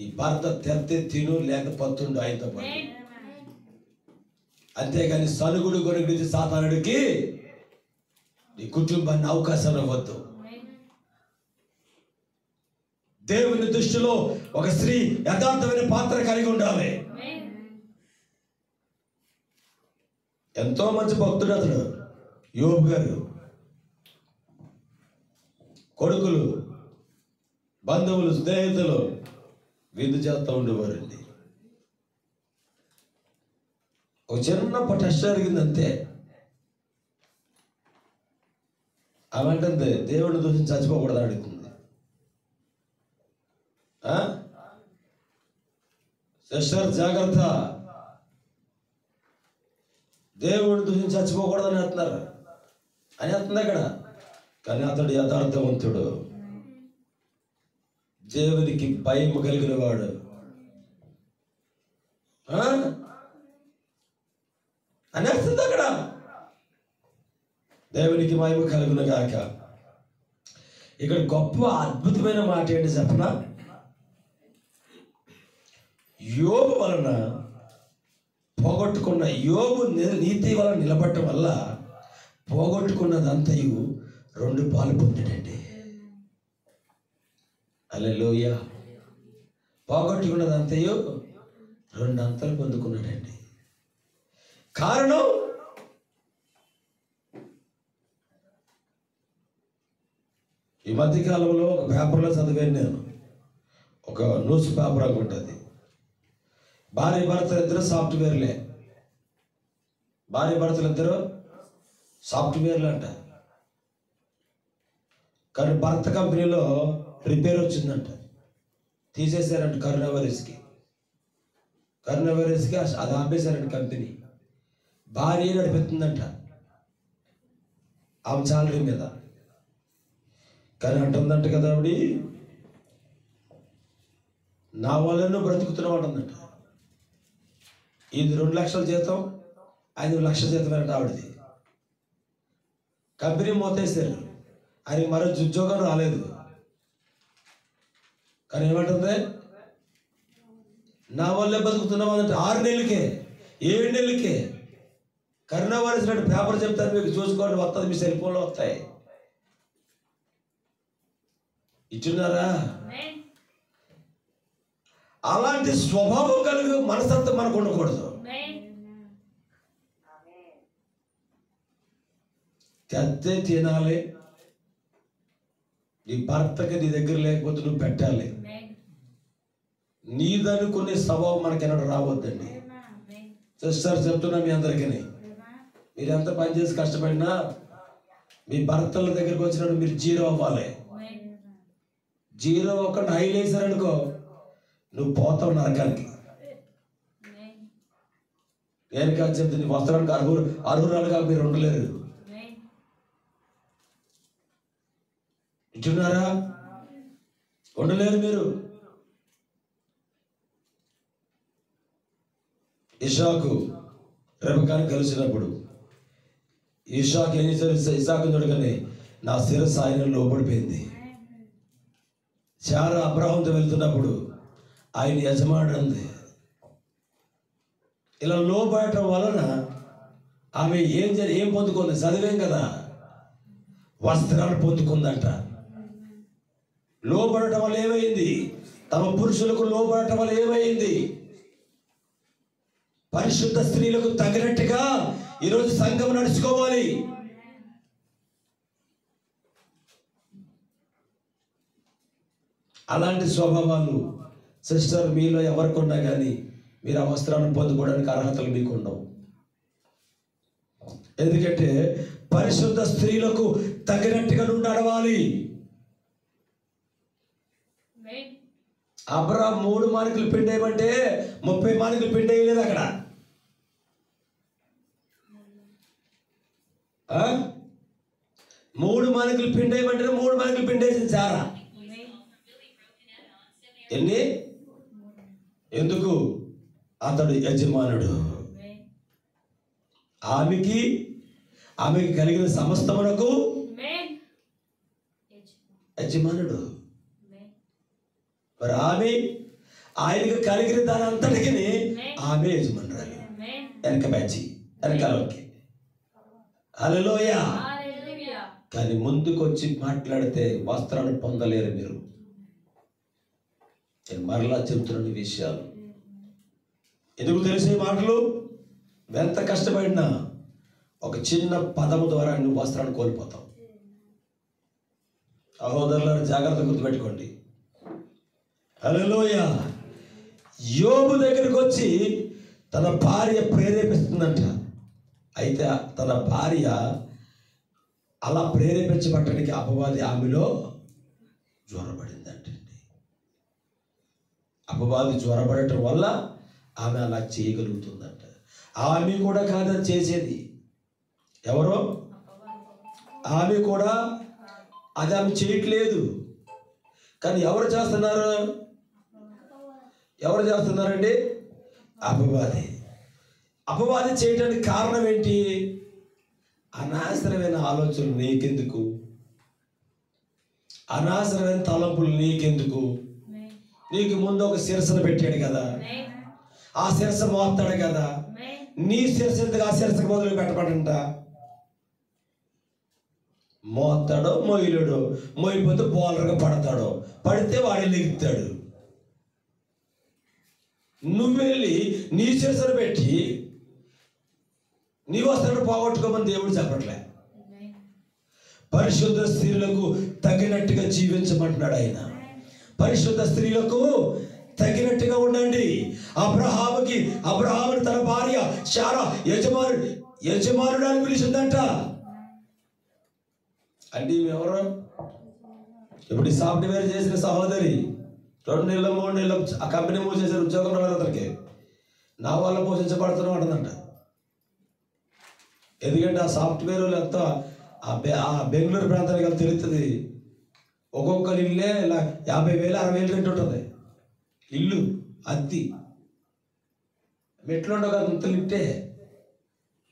ఈ భర్త తెస్తే తిను, లేకపోతుండు ఆయనతో పాటు. అంతేగాని సనుగుడు గురించి సాతానుడికి నీ కుటుంబాన్ని అవకాశం ఇవ్వద్దు. దేవుని దృష్టిలో ఒక స్త్రీ యథార్థమైన పాత్ర కలిగి ఉండాలి. ఎంతో మంచి భక్తుడు అతడు యోబు గారు. కొడుకులు, బంధువులు, స్నేహితులు విందు చేస్తూ ఉండేవారండి. ఒక చిన్న టెస్ట్ జరిగిందంతే. ఆమె అంటే దేవుడిని దూషించి చచ్చిపోకూడదు అడుగుతుంది. సిస్టర్ జాగ్రత్త, దేవుడిని దూషించి చచ్చిపోకూడదని అంటున్నారు అని అంటుంది అక్కడ. కానీ అతడు యథార్థవంతుడు, దేవునికి భయం కలిగిన వాడు. అని వస్తుంది అక్కడ. దేవునికి మహిమ కలుగును గాక. ఇక్కడ గొప్ప అద్భుతమైన మాట ఏంటి చెప్పనా? యోబు వలన పోగొట్టుకున్న, యోబు నీతి వలన నిలబడటం వల్ల పోగొట్టుకున్నదంతయు 2 పాలు పొందాడండి. హల్లెలూయా. పోగొట్టుకున్నదంతయు 2 అంతలు పొందుకున్నాడండి. కారణం ఈ మధ్యకాలంలో ఒక పేపర్లో చదివాను నేను. ఒక న్యూస్ పేపర్ అనుకుంటుంది. భార్య భర్తలు ఇద్దరు సాఫ్ట్వేర్లే. భార్య భర్తలు ఇద్దరు సాఫ్ట్వేర్లు అంట. కానీ భర్త కంపెనీలో రిపేర్ వచ్చిందంట, తీసేశారంట. కరోనా వైరస్కి అది ఆపేశారంట కంపెనీ. భార్య నడిపిస్తుందంట ఆమె సాలరీ మీద. కానీ అంటుందంట కదా ఆవిడ, నా వల్ల బ్రతుకుతున్నావు అంటుందంట. ఇది 2 లక్షల జీతం, 5 లక్షల జీతం అంట ఆవిడది. కంపెనీ మూతేశారు, ఆయనకి మరో ఉద్యోగం రాలేదు. కానీ ఏమంటుంది, నా వల్లే బతుకుతున్నావు అంటే 6 నెలలకే 7 నెలలకే కరోనా వైరస్ లాంటి పేపర్ చెప్తారు, మీకు చూసుకోండి, వస్తుంది, మీ సెల్ ఫోన్లో వస్తాయి. ఇచ్చున్నారా? అలాంటి స్వభావం కలిగి మనసంతా మనకు ఉండకూడదు. తెత్తే తినాలి. నీ భర్తకి నీ దగ్గర లేకపోతే నువ్వు పెట్టాలి. నీదనుకునే స్వభావం మనకెన్నడూ రావద్దండి. సిస్టర్ చెప్తున్నా మీ అందరికీ, మీరు ఎంత పని చేసి కష్టపడినా మీ భర్తల దగ్గరికి వచ్చినప్పుడు మీరు 0 అవ్వాలి. 0 అవ్వకుండా హైలు వేసారనుకో, నువ్వు పోతావు నరకానికి. నేను కాదు చెప్తే, నీకు వస్త్రానికి అర్హురాలుగా మీరు ఉండలేరు. ఇచ్చున్నారా? ఉండలేరు మీరు. ఇషాకు రెబెకాను కలిసినప్పుడు ఇషాకు ఏం చేశారు? ఇసాకు చూడగానే నా శిరస్సు ఆయన లోపడిపోయింది. శారా అబ్రహాంతో వెళ్తున్నప్పుడు ఆయన యజమానుడు అంది. ఇలా లోపడటం వలన ఆమె ఏం పొందుకుంది? చదివేం కదా, వస్త్రాలు పొందుకుందంట. లోపడటం వల్ల ఏమైంది? తమ పురుషులకు లోపడటం వల్ల ఏమైంది? పరిశుద్ధ స్త్రీలకు తగినట్టుగా ఈరోజు సంఘం నడుచుకోవాలి. అలాంటి స్వభావాలు సిస్టర్ మీలో ఎవరికి ఉన్నా కానీ మీరు ఆ వస్త్రాలను పొందుకోవడానికి అర్హతలు మీకు ఉండవు. ఎందుకంటే పరిశుద్ధ స్త్రీలకు తగినట్టుగా నుండి నడవాలి. అబ్రాహాం 3 మానికలు పిండేయమంటే 30 మానికలు పిండేయలేదు అక్కడ. 3 మానికలు పిండేయమంటే 3 మానికలు పిండేసింది శారా. ఎన్ని? ఎందుకు? అతడు యజమానుడు. ఆమెకి కలిగిన సమస్తమునకు యజమానుడు. మరి ఆమె ఆయనకు కలిగిన దాని అంతటికి ఆమె యజమానురాలు. వెనక బ్యాచి వెనకాలకి. హల్లెలూయా. కానీ ముందుకు వచ్చి మాట్లాడితే వస్త్రాన్ని పొందలేరు మీరు. నేను మరలా చెబుతున్న విషయాలు ఎందుకు తెలిసే మాటలు? ఎంత కష్టపడినా ఒక చిన్న పదము ద్వారా నువ్వు వస్త్రాన్ని కోల్పోతావు. సహోదరులను జాగ్రత్త గుర్తుపెట్టుకోండి. హల్లెలూయా. యోబు దగ్గరికి వచ్చి తన భార్య ప్రేరేపిస్తుందంట. అయితే తన భార్య అలా ప్రేరేపించబట్టడానికి అపవాది ఆమెలో జ్వరపడిందంటండి. అపవాది జ్వరపడటం వల్ల ఆమె అలా చేయగలుగుతుందంట. ఆమె కూడా కాదని చేసేది ఎవరో, ఆమె కూడా అది ఆమె చేయట్లేదు. కానీ ఎవరు చేస్తున్నారండి? అపవాది. అపవాది చేయడానికి కారణం ఏంటి? అనవసరమైన ఆలోచనలు నీకెందుకు? అనవసరమైన తలంపులు నీకెందుకు? నీకు ముందు ఒక శిరస్సును పెట్టాడు కదా, ఆ శిరస్సు మోస్తాడు కదా. నీ శిరస్సు ఎందుకు ఆ శిరస్సుకు మొదలు పెట్టబడంట? మోస్తాడో మొయ్యలేడో, మొయ్యిపోతే బౌలర్గా పడతాడో, పడితే వాడే లెగుతాడు. నువ్వెళ్ళి నీ శిరస్సును పెట్టి నీ వస్త్రాన్ని పోగొట్టుకోమని దేవుడు చెప్పట్లే. పరిశుద్ధ స్త్రీలకు తగినట్టుగా జీవించమంటున్నాడు ఆయన. పరిశుద్ధ స్త్రీలకు తగినట్టుగా ఉండండి. అబ్రహాముని తన భార్య శారా యజమానుడు అని పిలిచిందంట. అంటే ఎవరు? ఇప్పుడు ఈ సాఫ్ట్వేర్ చేసిన సహోదరి 2 నెలలు 3 నెలలు ఆ కంపెనీ మూసేసారు, ఉద్యోగం రాలేదు అతనికి. నా వల్ల పోషించబడుతున్నాం అంటుందంట. ఎందుకంటే ఆ సాఫ్ట్వేర్ అంతా ఆ బెంగళూరు ప్రాంతానికి వెళ్ళి తెలుస్తుంది. ఒక్కొక్కరి ఇల్లే ఇలా 50,000 60,000 రెంట్ ఉంటుంది. ఇల్లు అద్దె మెట్లు ఉండవు కదా, ఇంత లిఫ్టే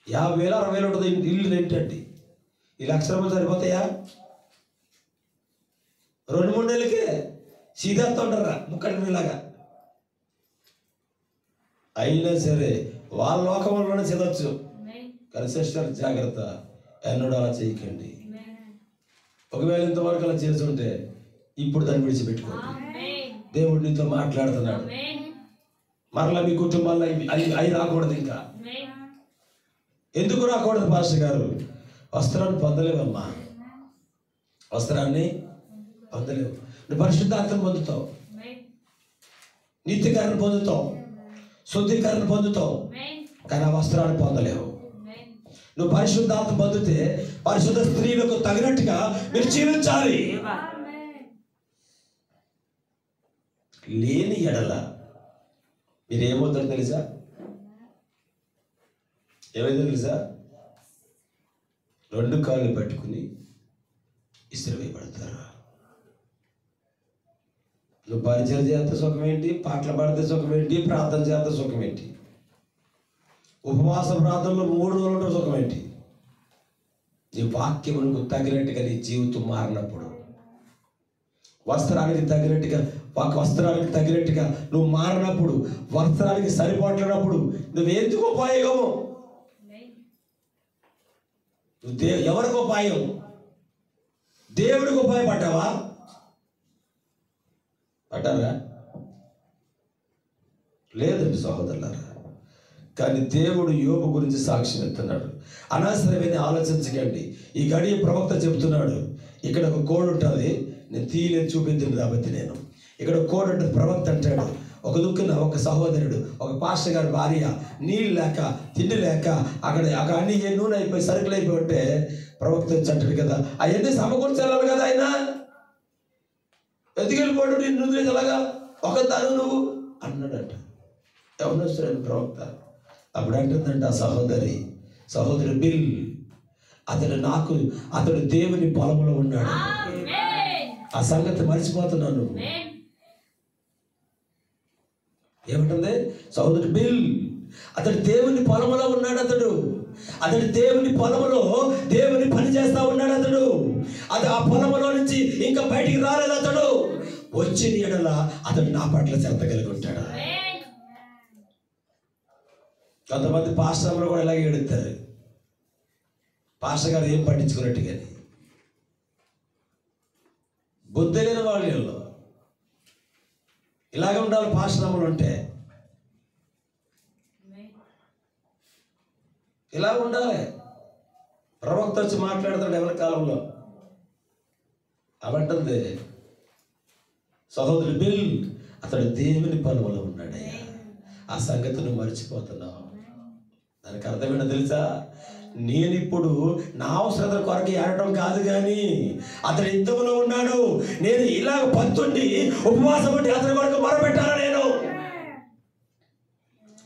50,000 60,000 ఉంటుంది ఇల్లు రెంట్ అండి. ఈ ₹1,00,000 సరిపోతాయా? 2-3 నెలలకే సీదేస్తుంటారా ముక్కడి మీలాగా. అయినా సరే వాళ్ళ లోకంలోనే చదవచ్చు. కానీ సిస్టర్ జాగ్రత్త, ఎన్నడూ అలా చేయకండి. ఒకవేళ ఇంతవరకు అలా చేస్తుంటే ఇప్పుడు దాన్ని విడిచిపెట్టుకోండి. దేవుడు నీతో మాట్లాడుతున్నాడు. మరలా మీ కుటుంబాల్లో అవి రాకూడదు. ఇంకా ఎందుకు రాకూడదు పాస్టర్ గారు? వస్త్రాన్ని పొందలేవమ్మా, వస్త్రాన్ని పొందలేవు. నువ్వు పరిశుద్ధాత్మను పొందుతావు, నిత్యకరణ పొందుతావు, శుద్ధీకరణ పొందుతావు, కానీ ఆ వస్త్రాన్ని పొందలేవు. నువ్వు పరిశుద్ధాత్మ పొందితే పరిశుద్ధ స్త్రీలకు తగినట్టుగా మీరు జీవించాలి. లేని ఎడల మీరేమవుతారు తెలుసా? ఏమైందో తెలుసా? 2 కాళ్ళు పట్టుకుని ఇస్త్రీ వేయబడతారు. నువ్వు పరిచయం చేస్తే సుఖం ఏంటి? పాటలు పాడితే సుఖం ఏంటి? ప్రార్థన చేస్తే సుఖం ఏంటి? ఉపవాస ప్రార్థనలో 3 రోజులు సుఖం ఏంటి? నీ వాక్యమునకు తగినట్టుగా నీ జీవితం మారినప్పుడు, వస్త్రానికి తగినట్టుగా నువ్వు మారినప్పుడు, వస్త్రానికి సరిపడనప్పుడు నువ్వు ఎందుకు ఉపయోగము? ఎవరికి ఉపాయం? దేవుడికి ఉపయోగపడ్డావా? పడ్డారా? లేదండి సహోదరులారా. కానీ దేవుడు యోబు గురించి సాక్ష్యం ఇస్తున్నాడు. అనవసరమైన ఆలోచించకండి. ఈ గడియ ప్రవక్త చెబుతున్నాడు, ఇక్కడ ఒక కోడ్ ఉంటుంది, నేను తీయలేదు చూపించింది కాబట్టి నేను ఇక్కడ కోడ్ ఉంటుంది. ప్రవక్త అంటాడు, ఒక దుక్కున ఒక సహోదరుడు, ఒక పాస్టర్ గారి భార్య నీళ్ళు లేక తిండి లేక అక్కడ అన్ని నూనె అయిపోయి సరుకులు అయిపోయి ఉంటే ప్రవక్త వచ్చి అంటాడు కదా, అవన్నీ సమకూర్చాలి కదా, ఆయన ఎదిగిపోయాడు, నేను నువ్వు ఎలాగా ఒక దాని నువ్వు అన్నాడట. ఎవరు వస్తాడు ప్రవక్త? అప్పుడు అంటుందంట ఆ సహోదరి బిల్, అతడు దేవుని పొలంలో ఉన్నాడు. ఆ సంగతి మర్చిపోతున్నాను. ఏమంటుంది? సహోదరి బిల్, అతడు దేవుని పొలంలో ఉన్నాడు. అతడు దేవుని పొలంలో దేవుని పని చేస్తా ఉన్నాడు. ఆ పొలంలో నుంచి ఇంకా బయటికి రాలేదు. అతడు వచ్చిన ఎడల అతడు నా పట్ల శ్రద్ధ కలిగి ఉంటాడు. కొంతమంది పాస్టర్లు కూడా ఇలాగే ఎడుతారు, పాస్టర్ గారు ఏం పట్టించుకున్నట్టు. కానీ బుద్ధి లేని వాళ్ళు ఇలాగే ఉండాలి. పాస్టర్లు ఉంటే ఇలా ఉండాలి. ప్రవక్త వచ్చి మాట్లాడతాడు ఎవరి కాలంలో. అవంటుంది సహోదరి బిల్, అతడు దేవుని పొలంలో ఉన్నాడయ్యా. ఆ సంగతి నువ్వు మర్చిపోతున్నావు. దానికి అర్థమైనా తెలుసా? నేను ఇప్పుడు నా అవసరత కొరకు ఏడటం కాదు, కానీ అతడు యుద్ధంలో ఉన్నాడు. నేను ఇలాగ పత్తుండి ఉపవాసం ఉండి అతని కొరకు మొరపెట్టాను. నేను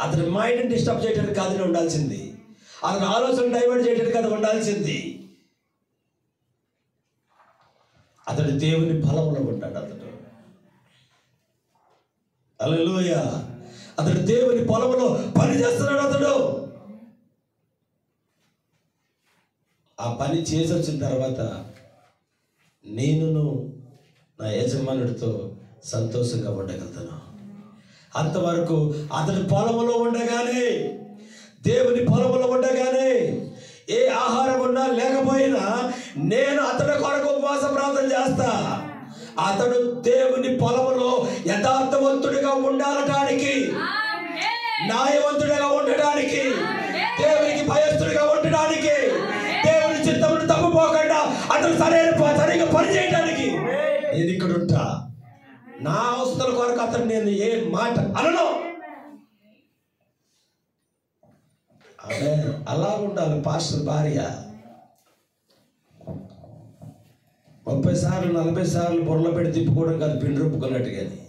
అతని మైండ్ డిస్టర్బ్ చేయడానికి కాదు నేను ఉండాల్సింది, అతని ఆలోచన డైవర్ట్ చేయడానికి కాదు ఉండాల్సింది. అతడు దేవుని ఫలంలో ఉంటాడు. హల్లెలూయా. అతడు దేవుని పొలంలో పని చేస్తున్నాడు. అతడు ఆ పని చేసి వచ్చిన తర్వాత నేనును నా యజమానుడితో సంతోషంగా ఉండగలుగుతాను. అంతవరకు అతని పొలంలో ఉండగానే, దేవుని పొలంలో ఉండగానే, ఏ ఆహారం ఉన్నా లేకపోయినా నేను అతడి కొరకు ఉపవాస ప్రార్థన చేస్తా. అతడు దేవుని పొలంలో యథార్థవంతుడిగా ఉండటానికి, న్యాయవంతుడిగా ఉండటానికి, దేవునికి భయస్తుడిగా ఉండటానికి, దేవుని చిత్తమును తప్పుపోకుండా అతను సరిగా పని చేయడానికి నేను ఇక్కడ ఉంటా. నా అవసరాల కొరకు అతను నేను ఏ మాట అనను. అదే అలా ఉండాలి. పాస్టర్ భార్య 30 సార్లు 40 సార్లు బుర్రలో పెట్టి తిప్పుకోవడం కాదు, పిండి రుప్పుకున్నట్టు. కానీ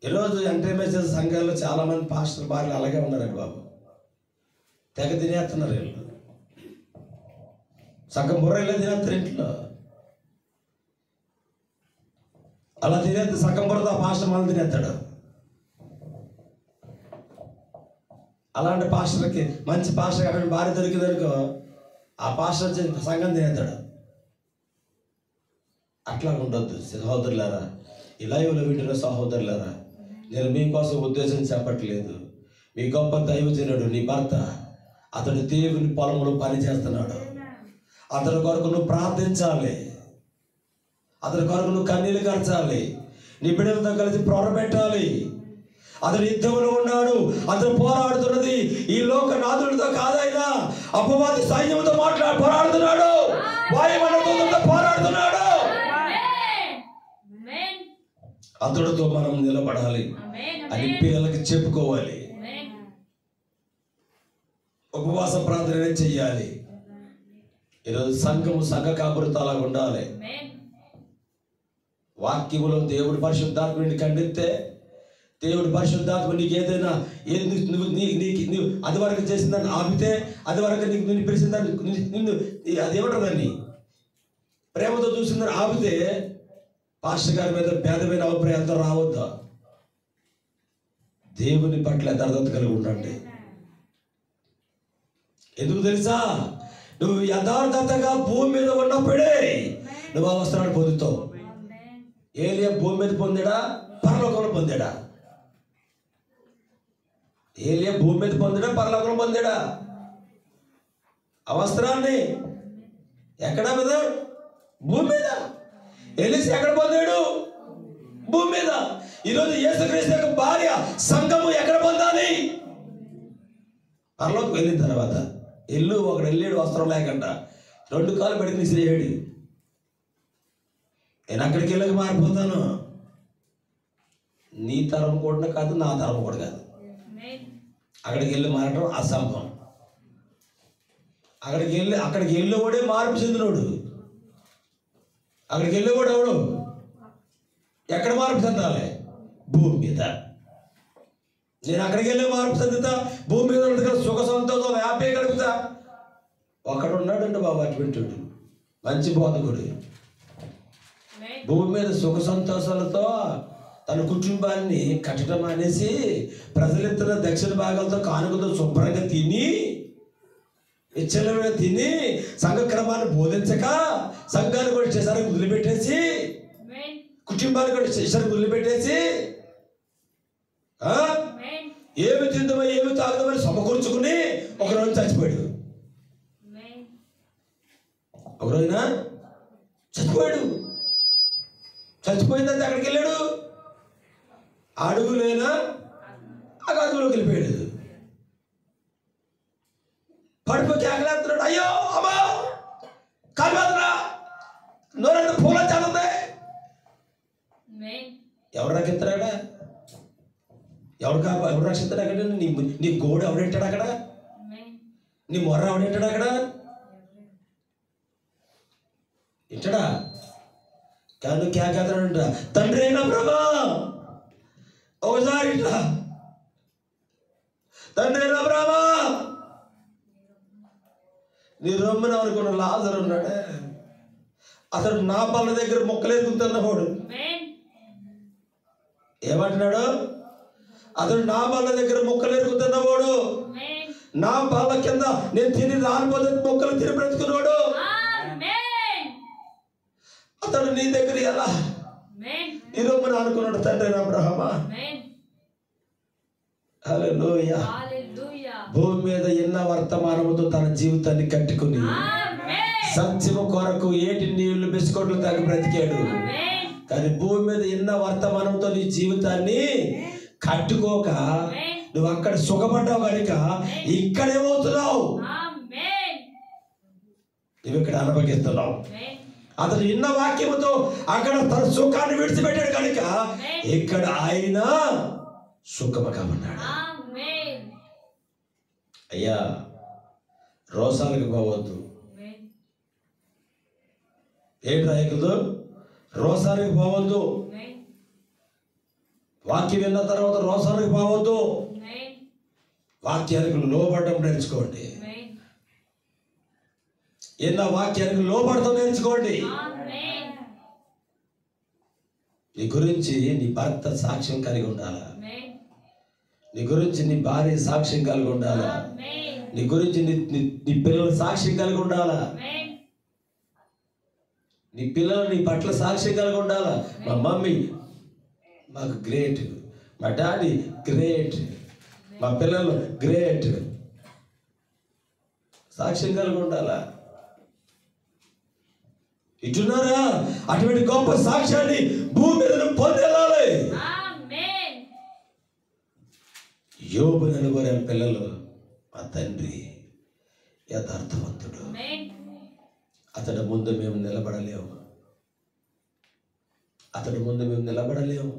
ఈరోజు ఎంటర్ప్రైజెస్ సంఘాల్లో చాలా మంది పాస్టర్ భార్యలు అలాగే ఉన్నారండి బాబు. తెగ తినేస్తున్నారు వీళ్ళు. సగం బుర్ర ఇలా తినేస్తారు ఇంట్లో. అలా తినేస్తే సగం బుర్రతో ఆ పాస్టర్ మళ్ళీ తినేస్తాడు. అలాంటి పాస్టర్కి మంచి పాస్టర్ అక్కడ భార్య దొరికిందనుకో, ఆ పాస్టర్ వచ్చి సంఘం తినేస్తాడు. అట్లా ఉండొద్దు సహోదరులారా. ఇలా ఇవ్వలో వింటున్న సహోదరులారా, నేను మీకోసం ఉద్దేశం చెప్పట్లేదు. మీ గొప్ప దైవజనుడు నీ భర్త, అతడు దేవుని పొలంలో పని చేస్తున్నాడు. అతని కొరకు నువ్వు ప్రార్థించాలి. అతని కొరకు నువ్వు కన్నీళ్ళు కార్చాలి. నీ బిడ్డలతో కలిసి ప్రొరబెట్టాలి. అతడు యుద్ధంలో ఉన్నాడు. అతను పోరాడుతున్నది ఈ లోక నాదులతో కాదైనా అపవాది సైన్యంతో పోరాడుతున్నాడు. వాయుమండలంతో పోరాడుతున్నాడు. అతడితో మనం నిలబడాలి అని పిల్లలకి చెప్పుకోవాలి. ఉపవాస ప్రార్థన చెయ్యాలి. ఈరోజు సంఘ కాపురతలాగా ఉండాలి. వాక్యములో దేవుడి పరిశుద్ధాత్మని ఖండిస్తే, దేవుడి పరిశుద్ధాత్మ నీకు ఏదైనా నువ్వు అది వరకు చేసిందని ఆపితే, అది వరకు నీకు నిన్ను పిలిచిందని నిన్ను అదేమంటుందని ప్రేమతో చూసిందని ఆపితే, పాస్టర్ గారి మీద భేదమైన అభిప్రాయాలతో రావద్దా. దేవుని పట్ల యథార్థత కలిగి ఉండండి. ఎందుకు తెలుసా? నువ్వు యథార్థతగా భూమి మీద ఉన్నప్పుడే నువ్వు ఆ వస్త్రాన్ని పొందుతావు. ఏలియా భూమి మీద పొందాడా, పరలోకంలో పొందాడా? ఏలియా భూమి మీద పొందాడా, పరలోకంలో పొందాడా? ఆ వస్త్రాన్ని ఎక్కడ మీద? భూమి మీద. ఎలీషా ఎక్కడ పొందాడు? భూమి మీద. ఈరోజు యేసుక్రీస్తు యొక్క భార్య సంఘము ఎక్కడ పొందాలి? పరలోకి వెళ్ళిన తర్వాత ఒకడు వెళ్ళాడు వస్త్రం లేకుండా, 2 కాలు పెడికి విసిరేయాడు. నేను అక్కడికి వెళ్ళక మారిపోతాను. నీ తరం కూడా కాదు, నా తరం కూడా కాదు. అక్కడికి వెళ్ళి మారడం అసంభవం. అక్కడికి వెళ్ళేవాడే మార్పు చెందినోడు. అక్కడికి వెళ్ళేవాడు ఎవడు? ఎక్కడ మార్పు చెందాలి? భూమి మీద. నేను అక్కడికి వెళ్ళే మార్పు చెందుతా, భూమి మీద ఉండగా సుఖ సంతోషం హ్యాపీ గడుపుతా. ఒకడు ఉన్నాడండి బాబు అటువంటి మంచి బోధకుడు. భూమి మీద సుఖ సంతోషాలతో తన కుటుంబాన్ని కట్టడం అనేసి ప్రజలెత్తున దక్షిణ భాగాలతో కానుకతో శుభ్రంగా తిని విచ్చలమైన తిని సంఘ క్రమాన్ని బోధించక సంఘాన్ని కూడా చేసారికి వదిలిపెట్టేసి కుటుంబాన్ని కూడా చేసారికి వదిలిపెట్టేసి ఏమి తిందామో ఏమి తాగుదామని సమకూర్చుకుని ఒకరోజు చచ్చిపోయాడు. ఒకరోజున చచ్చిపోయాడు. చచ్చిపోయిందంటే అక్కడికి వెళ్ళాడు, అడుగులేనా అగాధంలోకి వెళ్ళిపోయాడు. పడిపోయి కేకలేస్తున్నాడు, అయ్యో అమ్మా కాలిపోతున్నా, నోరంతా పూల చాలుంది. ఎవరు రక్షిస్తాడా? ఎవరు రక్షిస్తాడు అక్కడ? నీ గోడు ఎవడెట్టాడు అక్కడ? నీ మొర్ర ఎవడెట్టాడు అక్కడ? ఇట్టడా? కాదు కేకేస్తాడంట, తండ్రి అయినా ప్రభా ఒకసారి ఇట్లా, తండ్రి అయినా ప్రభా. నీ రొమ్మున అనుకున్న లాజరు ఉన్నాడే, అతడు నా పళ్ళ దగ్గర మొక్కలేదుకుతున్నవాడు. ఏమంటున్నాడు? అతడు నా పళ్ళ దగ్గర మొక్కలేరుకుతున్నవాడు, నా పళ్ళ కింద నేను తిని రానిపోతే మొక్కలు తిని బ్రతుకున్నాడు. అతడు నీ దగ్గర ఎలా ఈ రొమ్మున అనుకున్నాడు, తండ్రి అబ్రహామా. హల్లెలూయా. భూమి మీద ఎన్న వర్తమానముతో తన జీవితాన్ని కట్టుకుని సత్యము కొరకు ఏటి నీళ్లు బిస్కెట్లు తాగి బ్రతికాడు. కానీ భూమి మీద ఎన్న వర్తమానంతో నీ జీవితాన్ని కట్టుకోక నువ్వు అక్కడ సుఖపడ్డావు కనుక ఇక్కడేమవుతున్నావు? నువ్వు ఇక్కడ అనుభవిస్తున్నావు. అతను ఇన్న వాక్యముతో అక్కడ తన సుఖాన్ని విడిచిపెట్టాడు కనుక ఇక్కడ ఆయన సుఖముగా ఉన్నాడు. అయ్యా రోసాలకు పోవద్దు. ఏంటి రాయకులు? రోసానికి పోవద్దు. వాక్యం విన్న తర్వాత రోసానికి పోవద్దు. వాక్యానికి లోబడడం నేర్చుకోండి. ఎన్న వాక్యానికి లోబడతాం నేర్చుకోండి. నీ గురించి నీ భర్త సాక్ష్యం కలిగి ఉండాలా? నీ గురించి నీ భార్య సాక్ష్యం కలిగి ఉండాలా? నీ గురించి నీ పిల్లల సాక్ష్యం కలిగి ఉండాలా? నీ పిల్లలు నీ పట్ల సాక్ష్యం కలిగి ఉండాలా? మా మమ్మీ మాకు గ్రేట్, మా డాడీ గ్రేట్, మా పిల్లలు గ్రేట్, సాక్ష్యం కలిగి ఉండాలా? ఇటున్నారా? అటువంటి గొప్ప సాక్ష్యాన్ని భూమి మీద పొందేలాలి. యోబు నలుగురు పిల్లలు, మా తండ్రి యథార్థవంతుడు, అతడి ముందు మేము నిలబడలేము, అతడి ముందు మేము నిలబడలేము,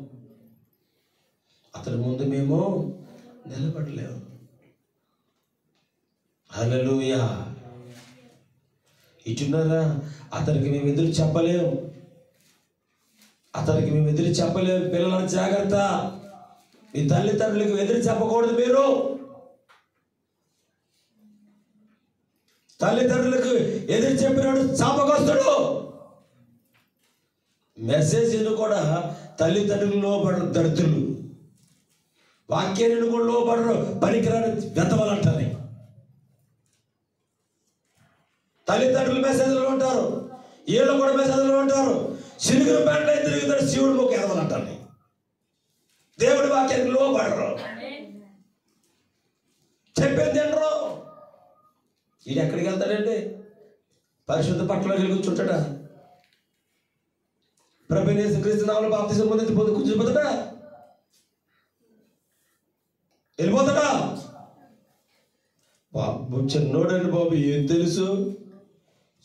అతడి ముందు మేము నిలబడలేము. హల్లెలూయా. ఇటున్నారా? అతనికి మేము ఎదురు చెప్పలేము, అతనికి మేము ఎదురు చెప్పలేము. పిల్లలను జాగ్రత్త, మీ తల్లిదండ్రులకు ఎదురు చెప్పకూడదు. మీరు తల్లిదండ్రులకు ఎదురు చెప్పినాడు చాపకొస్తాడు. మెసేజ్ను కూడా తల్లిదండ్రులు లోపడరు దరిద్రులు, వాక్యాన్ని కూడా లోపడరు పనికిరాని వెతవలంటారు. తల్లిదండ్రులు మెసేజ్లో ఉంటారు, వీళ్ళు కూడా మెసేజ్లో ఉంటారు. సిరుగురు ప్యాంట్లో తిరుగుతాడు, శివుడు ముఖ ఎదవలంటారు. దేవుడి వాక్యానికి లోపడరు, చెప్పేది తినరు. ఈయన ఎక్కడికి వెళ్తాడండి? పరిశుద్ధ పట్టణంలో కూర్చుంటాడా? ప్రభువైన యేసుక్రీస్తు నామములో బాప్తిసం పొంది కూర్చుంటాడా? వెళ్ళిపోతాడా? బాబు చిన్నోడండి బాబు, ఏం తెలుసు?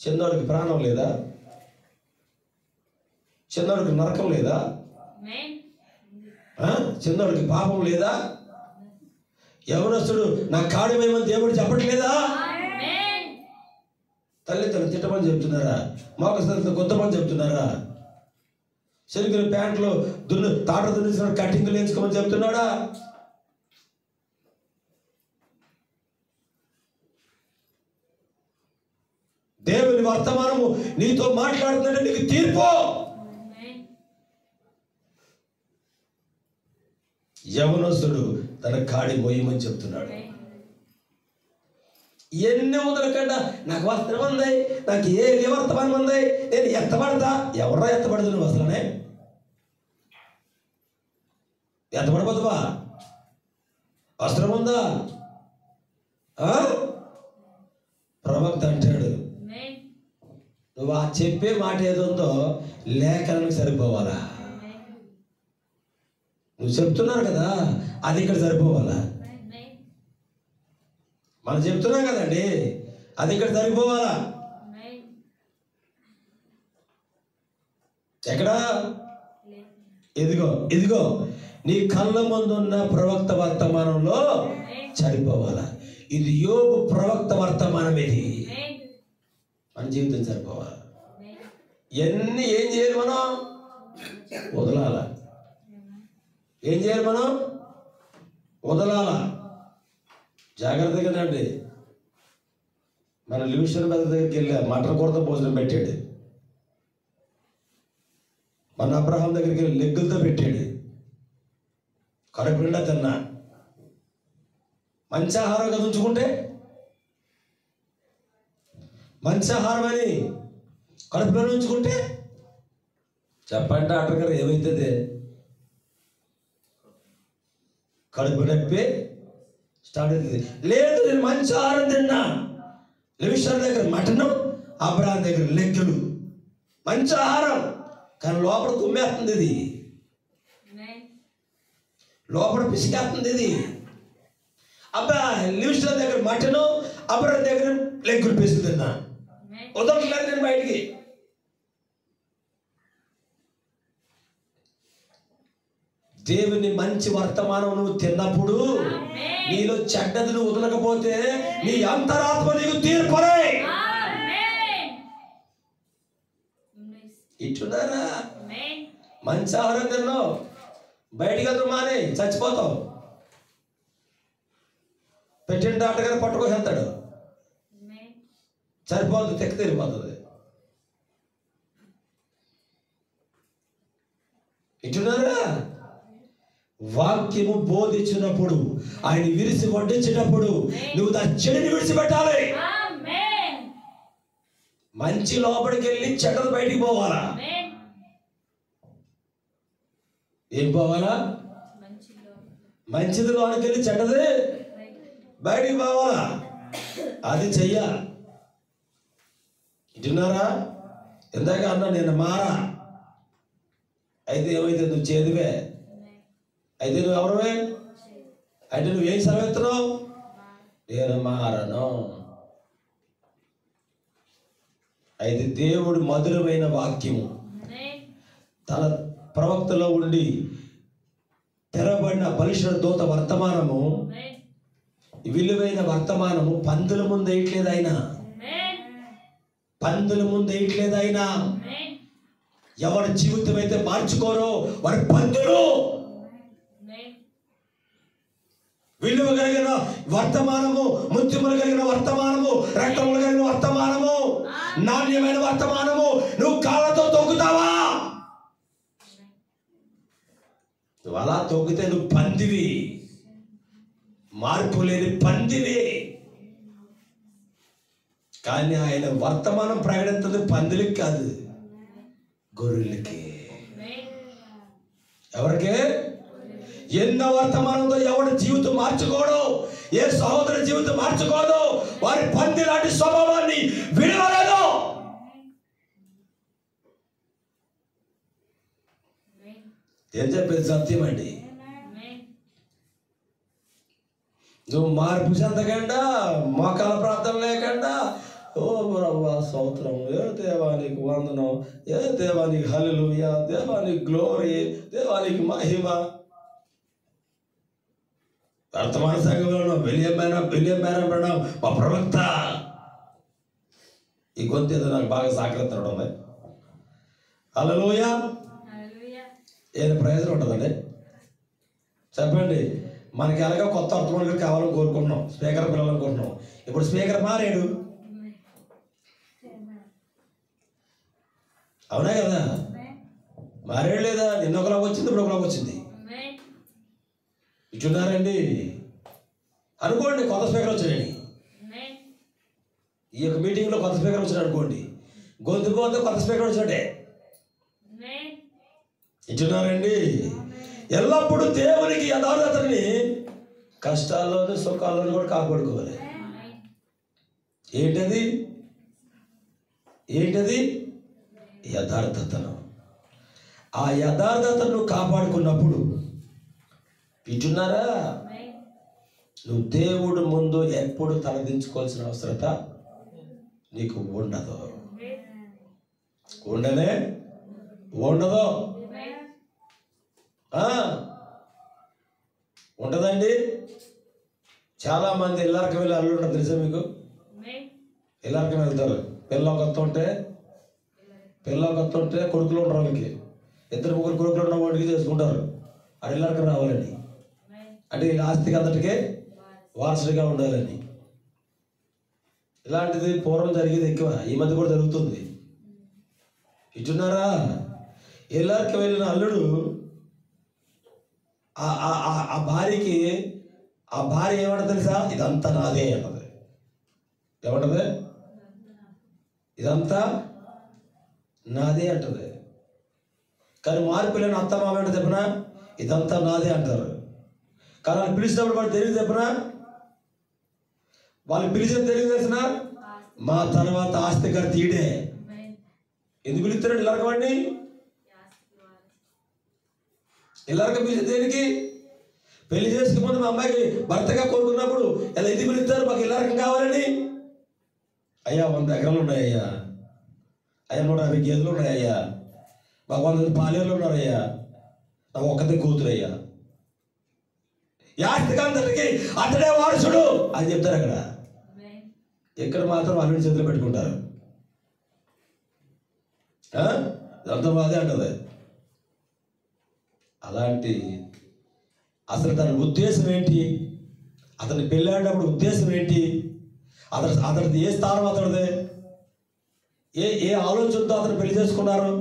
చిన్నోడికి ప్రాణం లేదా? చిన్నోడికి నరకం లేదా? చిన్నోడికి పాపం లేదా? యవనస్తుడు నా కాడు వేయమని దేవుడు చెప్పట్లేదా? తల్లిదండ్రులు తిట్టమని చెప్తున్నారా? మోకస్థలతో కొత్తమని చెప్తున్నారా? శరీర ప్యాంట్లో తాట దున్నేసిన కటింగ్ లేచుకోమని చెప్తున్నాడా? దేవుని వర్తమానము నీతో మాట్లాడుతుంటే నీకు తీర్పు. యవనస్తుడు తన కాడి మోయమని చెప్తున్నాడు. ఎన్ని వదలకుండా నాకు వస్త్రం ఉంది, నాకు ఏ వర్తమానం ఉంది, నేను ఎత్తబడతా. ఎవరా ఎత్తబడదు? నువ్వు అసలనే ఎత్తబడబోదువా? వస్త్రం ఉందా? ప్రవక్త అంటాడు, నువ్వు ఆ చెప్పే మాట ఏదుందో లేఖనానికి సరిపోవాలా? నువ్వు చెప్తున్నావు కదా, అది ఇక్కడ సరిపోవాలా? మనం చెప్తున్నాం కదండి, అది ఇక్కడ సరిపోవాలా? ఎక్కడా? ఇదిగో నీ కళ్ళ ముందున్న ప్రవక్త వర్తమానంలో సరిపోవాలా? ఇది యోబు ప్రవక్త వర్తమానం. ఇది మన జీవితం సరిపోవాలి. ఇవన్నీ ఏం చేయాలి? మనం వదలాల. ఏం చేయాలి? మనం వదలాల. జాగ్రత్తగా అండి. మన లివిషన్ పెద్ద దగ్గరికి వెళ్ళా, మటన్ కూరతో భోజనం పెట్టాడు. మన అబ్రహాం దగ్గరికి వెళ్ళి లెగ్గులతో పెట్టాడు. కడుపు నిండా తిన్నా. మంచి ఆహారం కదా ఉంచుకుంటే, మంచి ఆహారం అని కడుపులో ఉంచుకుంటే చెప్పండి డాక్టర్ గారు, ఏమైతుంది? కడుపు నొప్పి స్టార్ట్ అవుతుంది. లేదు, నేను మంచి ఆహారం తిన్నా. లివిషన్ దగ్గర మటను, అబ్రహాం దగ్గర లెగ్గులు. మంచి ఆహారం, కానీ లోపల కుమ్మేస్తుంది. ఇది లోపల పిసికేస్తుంది. ఇది లివిషన్ దగ్గర మటను, అబ్రహాం దగ్గర లెగ్గులు పిసుకుతున్నా. వదలట్లేదు నేను బయటికి. దేవుని మంచి వర్తమానం నువ్వు తిన్నప్పుడు నీలో చెడ్డది నువ్వు వదలకపోతే నీ అంతరాత్మ నీకు తీర్పరే. ఇట్టున్నారా? మంచి ఆహారం తిన్నావు, బయటికి వెళ్తావు, మానే చచ్చిపోతావు. పెట్టిన డాక్టర్ గారు పట్టుకొని వెళ్తాడు, సరిపోతుంది, తెక్క తీరిపోతుంది. ఇట్టున్నారా? వాక్యము బోధించినప్పుడు, ఆయన విరిసి వడ్డించినప్పుడు నువ్వు దాని చెడుని విడిచిపెట్టాలి. మంచి లోపలికి వెళ్ళి చెడ్డది బయటికి పోవాలా? ఏం పోవాలా? మంచిది లోనికి వెళ్ళి చెడ్డది బయటికి పోవాలా? అది చెయ్య. ఇటున్నారా? ఇందాక అన్నా నేను మారా. అయితే ఏమైతే? నువ్వు చేదువే. అయితే నువ్వు ఎవరువే? అంటే నువ్వేం సెలవెత్తున్నావు? నేను మారను. అయితే దేవుడు మధురమైన వాక్యము తన ప్రవక్తలో ఉండి తెరబడిన బలిష్ట దూత వర్తమానము, విలువైన వర్తమానము పందుల ముందు వేయట్లేదు. ఆయన పందుల ముందు వేయట్లేదు. ఆయన ఎవరి జీవితం అయితే మార్చుకోరో వారి పందులు. విలువ కలిగిన వర్తమానము, ముత్యములు కలిగిన వర్తమానము, రక్తములు కలిగిన వర్తమానము, నాణ్యమైన వర్తమానము నువ్వు కాళ్ళతో తొక్కుతావా? నువ్వు అలా తొక్కితే నువ్వు పందివి, మార్పు లేని పందివి. కానీ ఆయన వర్తమానం ప్రకటించదు పందులకి కాదు, గొర్రెలకి. ఎవరికి? ఎన్నో వర్తమానంతో ఎవరి జీవితం మార్చుకోడు, ఏ సహోదరు జీవితం మార్చుకోదు, వారి పంది లాంటి స్వభావాన్ని విడవలేదు. ఏం చెప్పేది సత్యం అండి. నువ్వు మార్పు చెందకుండా, మోకాల ప్రార్థన లేకుండా, ఓ బ్రవ్వా స్తోత్రం, ఏ దేవానికి వందనం, ఏ దేవానికి హల్లెలూయా, దేవానికి గ్లోరీ, దేవానికి మహిమ. వర్తమాన సంఘంలో విలియం మా ప్రవక్త, ఈ గొంతు ఏదో నాకు బాగా సాకరిస్తాడు ఉంది. హల్లెలూయా. ఏదైనా ప్రయోజనం ఉంటుందండి చెప్పండి. మనకి ఎలాగో కొత్త అర్థమాలు కావాలని కోరుకుంటున్నాం, స్పీకర్ పిల్లలనుకుంటున్నాం. ఇప్పుడు స్పీకర్ మారాడు, అవునా కదా? మారాడు లేదా? నిన్న ఒకలాగా వచ్చింది, ఇప్పుడు ఒకలాగా వచ్చింది. ఇచ్చున్నారండి అనుకోండి, కొత్త స్పీకర్ వచ్చాడని. ఈ యొక్క మీటింగ్లో కొత్త స్పీకర్ వచ్చాడు అనుకోండి, గొంతు కొత్త స్పీకర్ వచ్చాడే. ఇచ్చున్నారండి. ఎల్లప్పుడూ దేవునికి యథార్థతని కష్టాల్లోనూ సుఖాల్లోనూ కూడా కాపాడుకోవాలి. ఏంటది? యథార్థతను. ఆ యథార్థతను కాపాడుకున్నప్పుడు వింటున్నారా, నువ్వు దేవుడు ముందు ఎప్పుడు తలదించుకోవాల్సిన అవసరత నీకు ఉండదు. ఉండదు ఉండదండి. చాలా మంది ఇళ్ళకి వెళ్ళి అల్లు ఉంటారు తెలుసా మీకు? ఇళ్ళకి వెళ్తారు, పిల్ల కొత్త కొడుకులు ఉండరు వాళ్ళకి, 2-3 కొడుకులు ఉన్న వాడికి చేసుకుంటారు. అది ఇళ్ళకి రావాలని, అంటే వీళ్ళ ఆస్తికి అంతటికే వారసుడిగా ఉండాలని. ఇలాంటిది పూర్వం జరిగేది ఎక్కువ, ఈ మధ్య కూడా జరుగుతుంది. ఇటున్నారా? ఇళ్ళకి వెళ్ళిన అల్లుడు ఆ భార్య ఏమంటది తెలుసా? ఇదంతా నాదే అన్నది. ఏమంటది? ఇదంతా నాదే అంటది. కానీ మార్పులేని అత్త మామ ఏంటో చెప్పినా ఇదంతా నాదే అంటారు. కానీ వాళ్ళు పిలిచినప్పుడు వాళ్ళు తెలియదు చెప్పినా, వాళ్ళు పిలిచిన తెలియదు తెలిసిన మా తర్వాత ఆస్తికర్ తీడే. ఎందుకు పిలుస్తారండి ఇలాగ వాడిని? ఇలాగ పిలిచి దేనికి? పెళ్లి చేసుకుని మా అమ్మాయికి భర్తగా కోరుకున్నప్పుడు ఇలా ఎందుకు పిలుస్తారు? మాకు ఇలా రకం కావాలని. అయ్యా 100 ఎకరాలు ఉన్నాయ్యా, అయ్యా 150 గేదెలు ఉన్నాయ్యా, మాకు 100 పాలేళ్ళు ఉన్నారయ్యా, నాకు ఒక్కతే కూతురయ్యా, యాస్తికంతటికి అతడే వారసుడు అని చెప్తారు. అక్కడ ఎక్కడ మాత్రం అల్లుడి చేతులు పెట్టుకుంటారు. ఇదంతా బాధే అంటది. అలాంటి అసలు తన ఉద్దేశం ఏంటి? అతన్ని పెళ్ళాడినప్పుడు ఉద్దేశం ఏంటి? అతడిది ఏ స్థానం, అతడిదే ఏ ఆలోచనతో అతను పెళ్లి చేసుకున్నారు,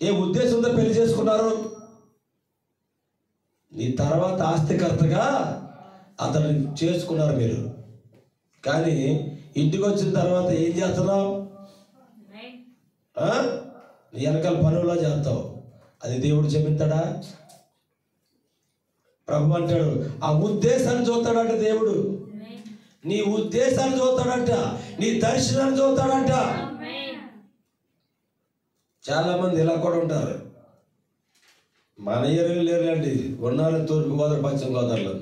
ఏ ఉద్దేశంతో పెళ్లి చేసుకున్నారు? నీ తర్వాత ఆస్తికర్తగా అతను చేసుకున్నారు మీరు. కానీ ఇంటికి వచ్చిన తర్వాత ఏం చేస్తున్నావు? నీ వెనకాల పనుల్లో చేస్తావు. అది దేవుడు చెప్తాడా? ప్రభు అంటాడు ఆ ఉద్దేశాన్ని చూస్తాడంట దేవుడు. నీ ఉద్దేశాన్ని చూస్తాడంట, నీ దర్శనాన్ని చూస్తాడంట. చాలా మంది ఇలా కూడా ఉంటారు. మన ఏరియాలో లేరులేండి, ఉన్నారని తూర్పు గోదావరి పశ్చిమ గోదావరిలో.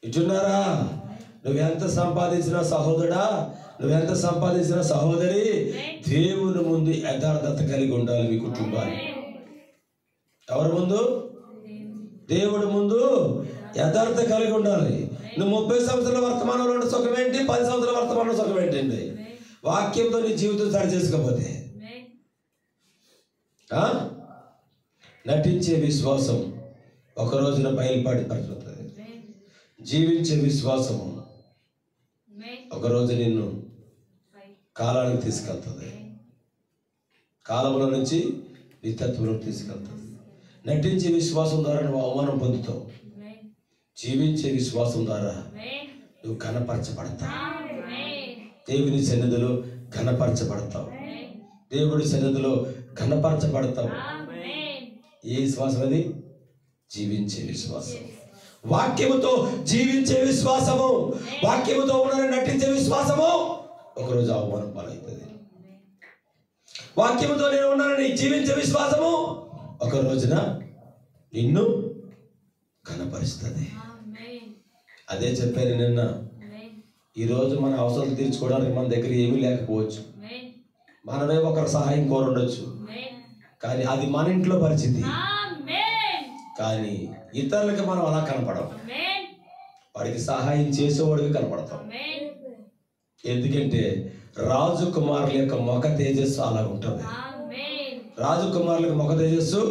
ఇటున్నారా? నువ్వెంత సంపాదించిన సహోదరుడా, నువ్వెంత సంపాదించిన సహోదరి, దేవుని ముందు యథార్థత కలిగి ఉండాలి. మీ కుటుంబాన్ని ఎవరి ముందు? దేవుడి ముందు యథార్థత కలిగి ఉండాలి. నువ్వు 30 సంవత్సరాల వర్తమానంలో ఉన్న సుఖం ఏంటి? 10 సంవత్సరాల వర్తమానంలో సుఖం ఏంటండి? వాక్యంతో నీ జీవితం సరి చేసుకోకపోతే. నటించే విశ్వాసం ఒక రోజున బయలుపడుతుంది. జీవించే విశ్వాసము ఒక రోజు నిన్ను కాలానికి తీసుకెళ్తుంది, కాలంలో నుంచి నిత్యత్వంలోకి తీసుకెళ్తుంది. నటించే విశ్వాసం ద్వారా నువ్వు అవమానం పొందుతావు, జీవించే విశ్వాసం ద్వారా నువ్వు కనపరచబడతావు. దేవుని సన్నిధిలో ఘనపరచబడతాం. దేవుడి సన్నిధిలో ఘనపరచబడతాం. ఏ విశ్వాసం అది? జీవించే విశ్వాసం. వాక్యముతో జీవించే విశ్వాసము, వాక్యముతో ఉన్నారని నటించే విశ్వాసము ఒకరోజు అవమానం పాలవుతుంది. వాక్యముతో నేను ఉన్నానని జీవించే విశ్వాసము ఒక రోజున నిన్ను కనపరుస్తుంది. అదే చెప్పాను నిన్న. ఈరోజు మన అవసరాలు తీర్చుకోవడానికి మన దగ్గర ఏమీ లేకపోవచ్చు, మనమే ఒకరి సహాయం కోరుండొచ్చు, కానీ అది మన ఇంట్లో పరిస్థితి. కానీ ఇతరులకి మనం అలా కనపడం, వాడికి సహాయం చేసేవాడికి కనపడతాం. ఎందుకంటే రాజకుమారుల యొక్క ముఖ తేజస్సు అలా ఉంటుంది. రాజకుమారులకు ముఖ తేజస్సు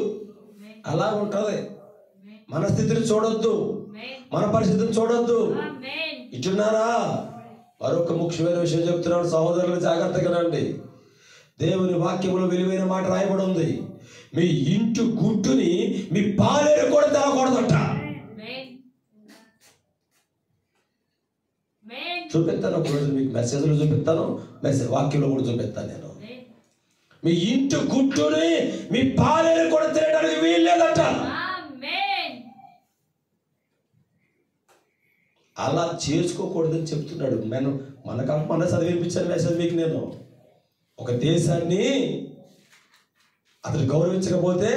అలా ఉంటుంది. మన స్థితిని చూడొద్దు, మన పరిస్థితిని చూడొద్దు. ఇటున్నారా? మరొక ముఖ్యమైన విషయం చెప్తున్నాడు సహోదరులు, జాగ్రత్తగా రండి. దేవుని వాక్యములో విలువైన మాట రాయబడి ఉంది. మీ ఇంటి గుట్టుని మీ పాలేరు కూడా తెలకూడదంట. చూపిస్తాను ఒకరోజు మీకు, మెసేజ్లో చూపిస్తాను, వాక్యంలో కూడా చూపిస్తాను నేను. మీ ఇంటి గుట్టుని మీ పాలేరు కూడా తినడానికి వీల్లేదట. అలా చేసుకోకూడదని చెప్తున్నాడు. మన చదివించాను మెసేజ్ మీకు నేను. ఒక దేశాన్ని అతను గౌరవించకపోతే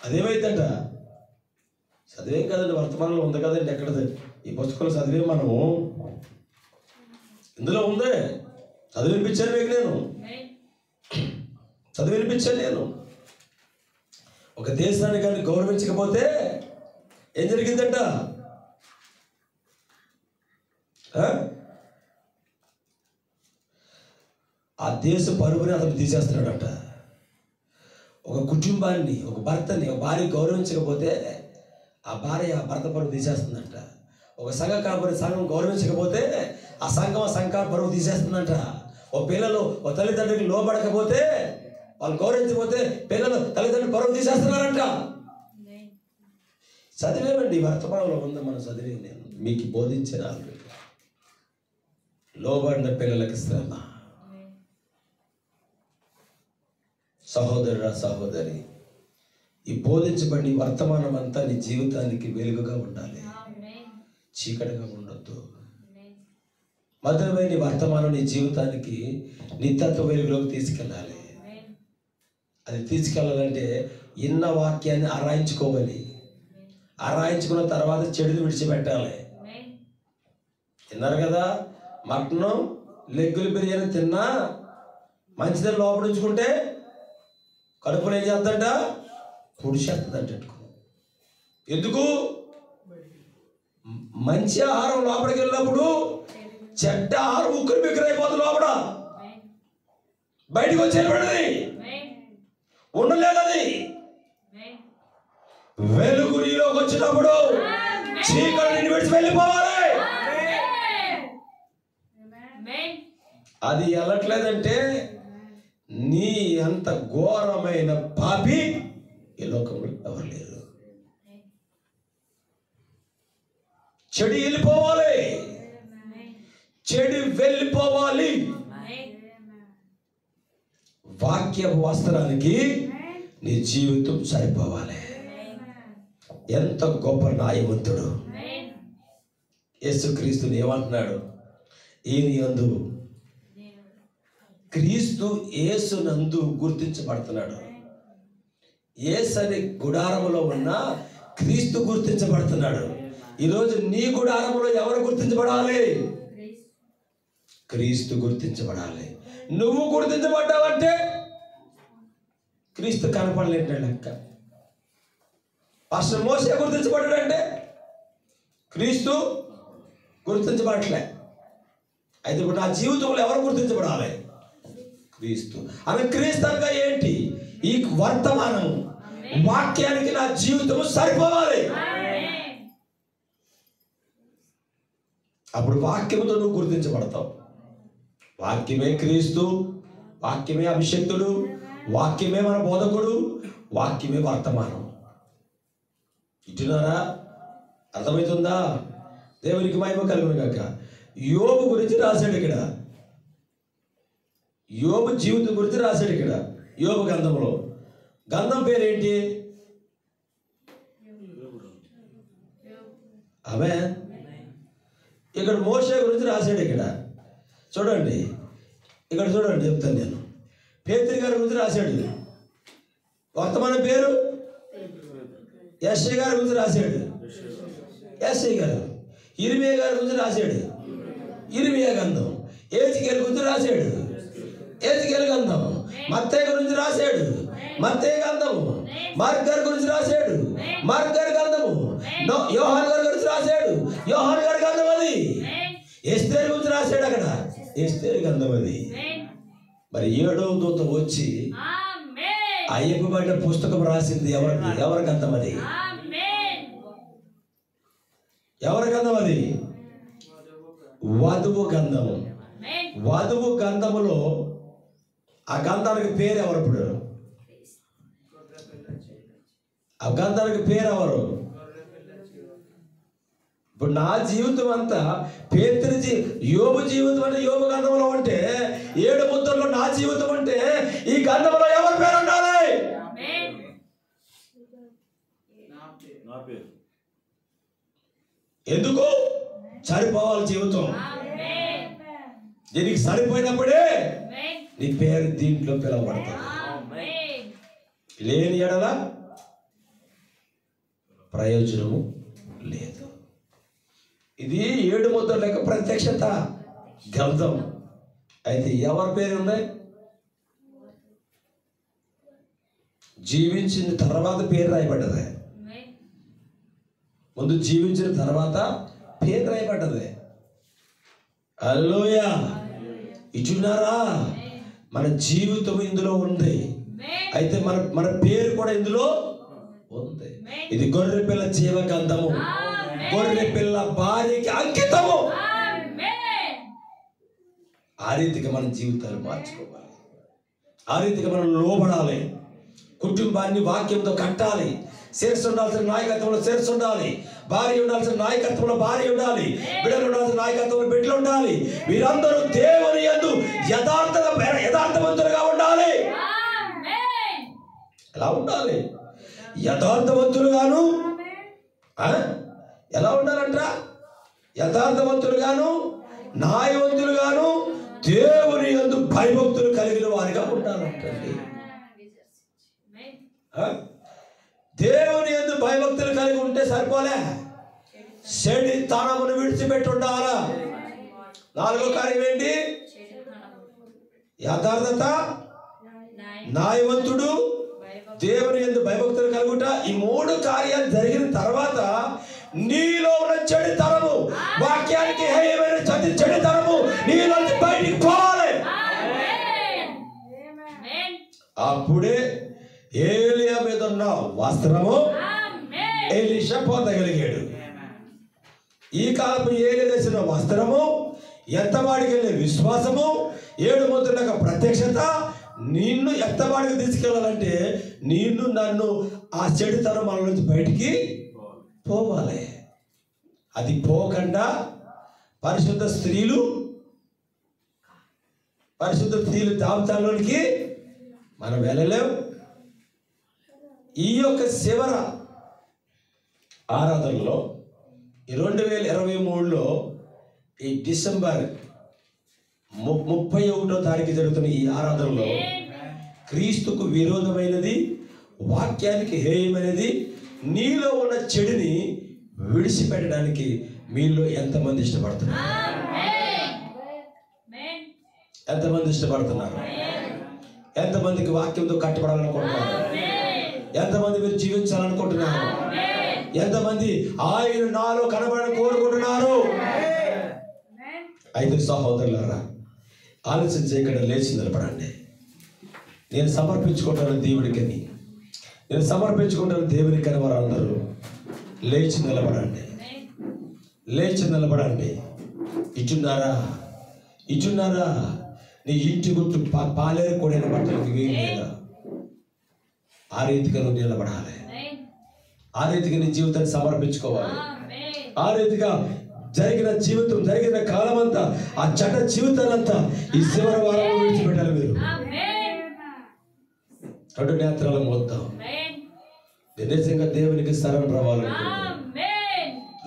అదేమైందంట? చదివేం కదండి, వర్తమానంలో ఉంది కదండి. ఎక్కడ ఈ పుస్తకంలో చదివే మనము, ఇందులో ఉంది. చదివినిపించాను మీకు నేను, చదివినిపించాను నేను. ఒక దేశాన్ని కానీ గౌరవించకపోతే ఏం జరిగిందంట? ఆ దేశ పరువుని అతను తీసేస్తున్నాడంట. ఒక కుటుంబాన్ని, ఒక భర్తని, ఒక భార్య గౌరవించకపోతే ఆ భార్య ఆ భర్త పరువు తీసేస్తుందంట. ఒక సంఘ కాబట్టి సంఘం గౌరవించకపోతే ఆ సంఘం పరువు తీసేస్తుందంట. ఓ పిల్లలు ఓ తల్లిదండ్రులకి లోబడకపోతే, వాళ్ళు గౌరవించకపోతే పిల్లలు తల్లిదండ్రులు పరువు తీసేస్తున్నారంట. చదివేమండి, వర్తమానంలో ఉంది, మనం చదివే. నేను మీకు బోధించిన లోబడిన పిల్లలకి శ్రమ. సహోదరుడా, సహోదరి, ఈ బోధించబడి వర్తమానం అంతా నీ జీవితానికి వెలుగుగా ఉండాలి, చీకటిగా ఉండొద్దు. మధురమైన వర్తమానం నీ జీవితానికి నిత్యత్వ వెలుగులోకి తీసుకెళ్ళాలి. అది తీసుకెళ్ళాలంటే ఇన్న వాక్యాన్ని ఆరాయించుకోవాలి. ఆరాయించుకున్న తర్వాత చెడుని విడిచిపెట్టాలి. తిన్నారు కదా, మటను లెగ్గులు బిర్యానీ తిన్నా మంచిదని లోపల ఉంచుకుంటే కడుపులో ఏం చేద్దంట? పొడిచేస్తుందంట. ఎందుకు? మంచి ఆహారం లోపలికి వెళ్ళినప్పుడు చెడ్డ ఆహారం ఉక్కురు బిక్కురైపోతుంది. లోపల బయటకు వచ్చేపడింది ఉండలేదని. వెలుగు నీలోకి వచ్చినప్పుడు చీకటి నిన్ను విడిచి వెళ్ళిపోవాలి. అది వెళ్ళట్లేదంటే నీ అంత ఘోరమైన పాపి ఈ లోకంలో ఎవరు లేరు. చెడు వెళ్ళిపోవాలి, చెడు వెళ్ళిపోవాలి. వాక్య వస్త్రానికి నీ జీవితం సరిపోవాలి. ఎంత గొప్ప న్యాయవంతుడు యేసుక్రీస్తుని ఏమంటున్నాడు? ఈయన యందు, క్రీస్తు యేసునందు గుర్తించబడుతున్నాడు. యేసు అనే గుడారములో ఉన్న క్రీస్తు గుర్తించబడుతున్నాడు. ఈరోజు నీ గుడారములో ఎవరు గుర్తించబడాలి? క్రీస్తు గుర్తించబడాలి. నువ్వు గుర్తించబడ్డావంటే క్రీస్తు కనపడలేంటే లెక్క. పాస్టర్ మోసే గుర్తించబడ్డాడంటే క్రీస్తు గుర్తించబడట్లే. అయితే ఇప్పుడు నా జీవితంలో ఎవరు గుర్తించబడాలి? క్రీస్తు. అని క్రీస్తు అనగా ఏంటి? ఈ వర్తమానం వాక్యానికి నా జీవితము సరిపోవాలి. అప్పుడు వాక్యముతో నువ్వు గుర్తించబడతావు. వాక్యమే క్రీస్తు, వాక్యమే అభిషక్తుడు, వాక్యమే మన బోధకుడు, వాక్యమే వర్తమానం. ఇటున్నారా? అర్థమవుతుందా? దేవునికి మహిమ కలుగును గాక. యోబు గురించి రాశాడు ఇక్కడ. యోబు జీవితం గురించి రాశాడు ఇక్కడ యోబు గ్రంథంలో. గ్రంథం పేరేంటి? ఆమె ఇక్కడ మోషే గురించి రాశాడు ఇక్కడ. చూడండి ఇక్కడ చూడండి, చెప్తాను నేను. పేతురు గారి గురించి రాశాడు, వర్తమాన పేరు యెషయా గారి గురించి రాశాడు, యెషయా గారు. ఇర్మియా గారి గురించి రాశాడు, ఇర్మియా గ్రంథం. ఏజికేలు గురించి రాశాడు, ఏజికేలు గ్రంథం. మత్తయి గురించి రాశాడు, మత్తయి గ్రంథము. మార్క్ గారి గురించి రాశాడు, మార్క్ గారి గ్రంథము. యోహాన్ గారి గురించి రాశాడు, యోహాన్ గారి గ్రంథం అది. ఎస్తేరు గురించి రాశాడు అక్కడ, ఎస్తేరు గ్రంథం అది. మరి 7వ దూత వచ్చి అయ్యప్పబడిన పుస్తకం రాసింది ఎవరికి? ఎవరి గ్రంథం అది? ఎవరి గ్రంథం అది? వధువు గ్రంథము. వధువు గ్రంథములో ఆ గ్రంథానికి పేరు ఎవరు? ఇప్పుడు ఆ గ్రంథానికి పేరు ఎవరు? ఇప్పుడు నా జీవితం అంతా పేతురు యోబు జీవితం అంటే యోబు గ్రంథంలో ఉంటే, 7 ముద్రలో నా జీవితం అంటే ఈ గ్రంథంలో ఎవరి పేరు ఉండాలి? ఎందుకు? సరిపోవాలి జీవితం. దీనికి సరిపోయినప్పుడే నీ పేరు దీంట్లో పిలవబడతావు. లేని ఎడల ప్రయోజనము లేదు. ఇది 7 ముద్రల యొక్క ప్రత్యక్షత గ్రంథం. అయితే ఎవరి పేరు ఉన్నాయి? జీవించిన తర్వాత పేరు రాయబడ్డది. ముందు జీవించిన తర్వాత పేరు రాయబడ్డది. హల్లెలూయా. ఇచ్చున్నారా? మన జీవితం ఇందులో ఉంది. అయితే మన పేరు కూడా ఇందులో ఉంది. ఇది గొర్రె పిల్ల జీవ గ్రంథము, గొర్రె పిల్ల భార్యకి అంకితము. ఆ రీతిగా మన జీవితాలు మార్చుకోవాలి, ఆ రీతిగా మనం లోబడాలి. కుటుంబాన్ని వాక్యంతో కట్టాలి. శిరస్సు ఉండాల్సిన నాయకత్వంలో శిరస్సు ఉండాలి, భార్య ఉండాల్సిన నాయకత్వంలో భార్య ఉండాలి, బిడ్డలు ఉండాల్సిన నాయకత్వంలో బిడ్డలు ఉండాలి. వీరందరూ దేవుని యందు యథార్థవంతులుగా ఉండాలి. ఎలా ఉండాలి? యథార్థవంతులుగాను. ఎలా ఉండాలంట? యథార్థవంతులుగాను, న్యాయవంతులుగాను, దేవుని యందు భయభక్తులు కలిగిన వారిగా ఉండాలంటండి. దేవుని యందు భయభక్తులు కలిగి ఉంటే సరిపోలే, చెడుతనమును విడిచిపెట్టి ఉండాలా. 4వ కార్యం ఏంటి? యథార్థత, న్యాయవంతుడు, దేవుని యందు భయభక్తులు కలుగుట. ఈ 3 కార్యాలు జరిగిన తర్వాత నీలో ఉన్న చెడుతనము, వాక్యానికి హేయమైన చెడుతనము నీలో బయటికి పోవాలి. అప్పుడే ఏలియా మీద ఉన్న వస్త్రము ఎలీషా పొందగలిగాడు. ఈ కాలపు ఏలియా చేసిన వస్త్రము, ఎత్తవాడికి వెళ్ళే విశ్వాసము, 7 ముద్రల ప్రత్యక్షత నిన్ను ఎత్తవాడికి తీసుకెళ్ళాలంటే నిన్ను నన్ను ఆ చెడుతనం మన నుంచి బయటికి పోవాలి. అది పోకుండా పరిశుద్ధ స్త్రీలు జాబితాలోనికి మనం వెళ్ళలేం. ఈ యొక్క శివర ఆరాధనలో 2023లో ఈ డిసెంబర్ 31వ తారీఖు జరుగుతున్న ఈ ఆరాధనలో క్రీస్తుకు విరోధమైనది, వాక్యానికి హేయమైనది, నీలో ఉన్న చెడుని విడిచిపెట్టడానికి మీలో ఎంతమంది ఇష్టపడుతున్నారు? ఎంతమంది ఇష్టపడుతున్నారు? ఎంతమందికి వాక్యంతో కట్టబడాలనుకుంటున్నారు? ఎంతమంది మీరు జీవించాలనుకుంటున్నారు? ఎంతమంది ఆయన నాలో కనబడాలని కోరుకుంటున్నారు? అయితే సహోదరులారా, ఆలోచన చేయకుండా లేచి నిలబడండి. నేను సమర్పించుకుంటాను దేవుడికని, నేను సమర్పించుకుంటాను దేవునికని వారందరూ లేచి నిలబడండి, లేచి నిలబడండి. ఇచ్చున్నారా? ఇచ్చున్నారా? నీ ఇంటి గుర్తు పాలేరు కూడిన బట్టలకు వేయలేదా? ఆ రీతిగా నువ్వు నిలబడాలి, ఆ రీతిగా నీ జీవితాన్ని సమర్పించుకోవాలి, ఆ రీతిగా జరిగిన జీవితం, జరిగిన కాలం అంతా, ఆ చెడ్డ జీవితాలంతా ఈ చివరి వారంలో విడిచిపెట్టాలి. మీరు రెండు నేత్రాలు మోద్దాం. నిజంగా దేవునికి సరెండర్ అవ్వాలనుకుంటే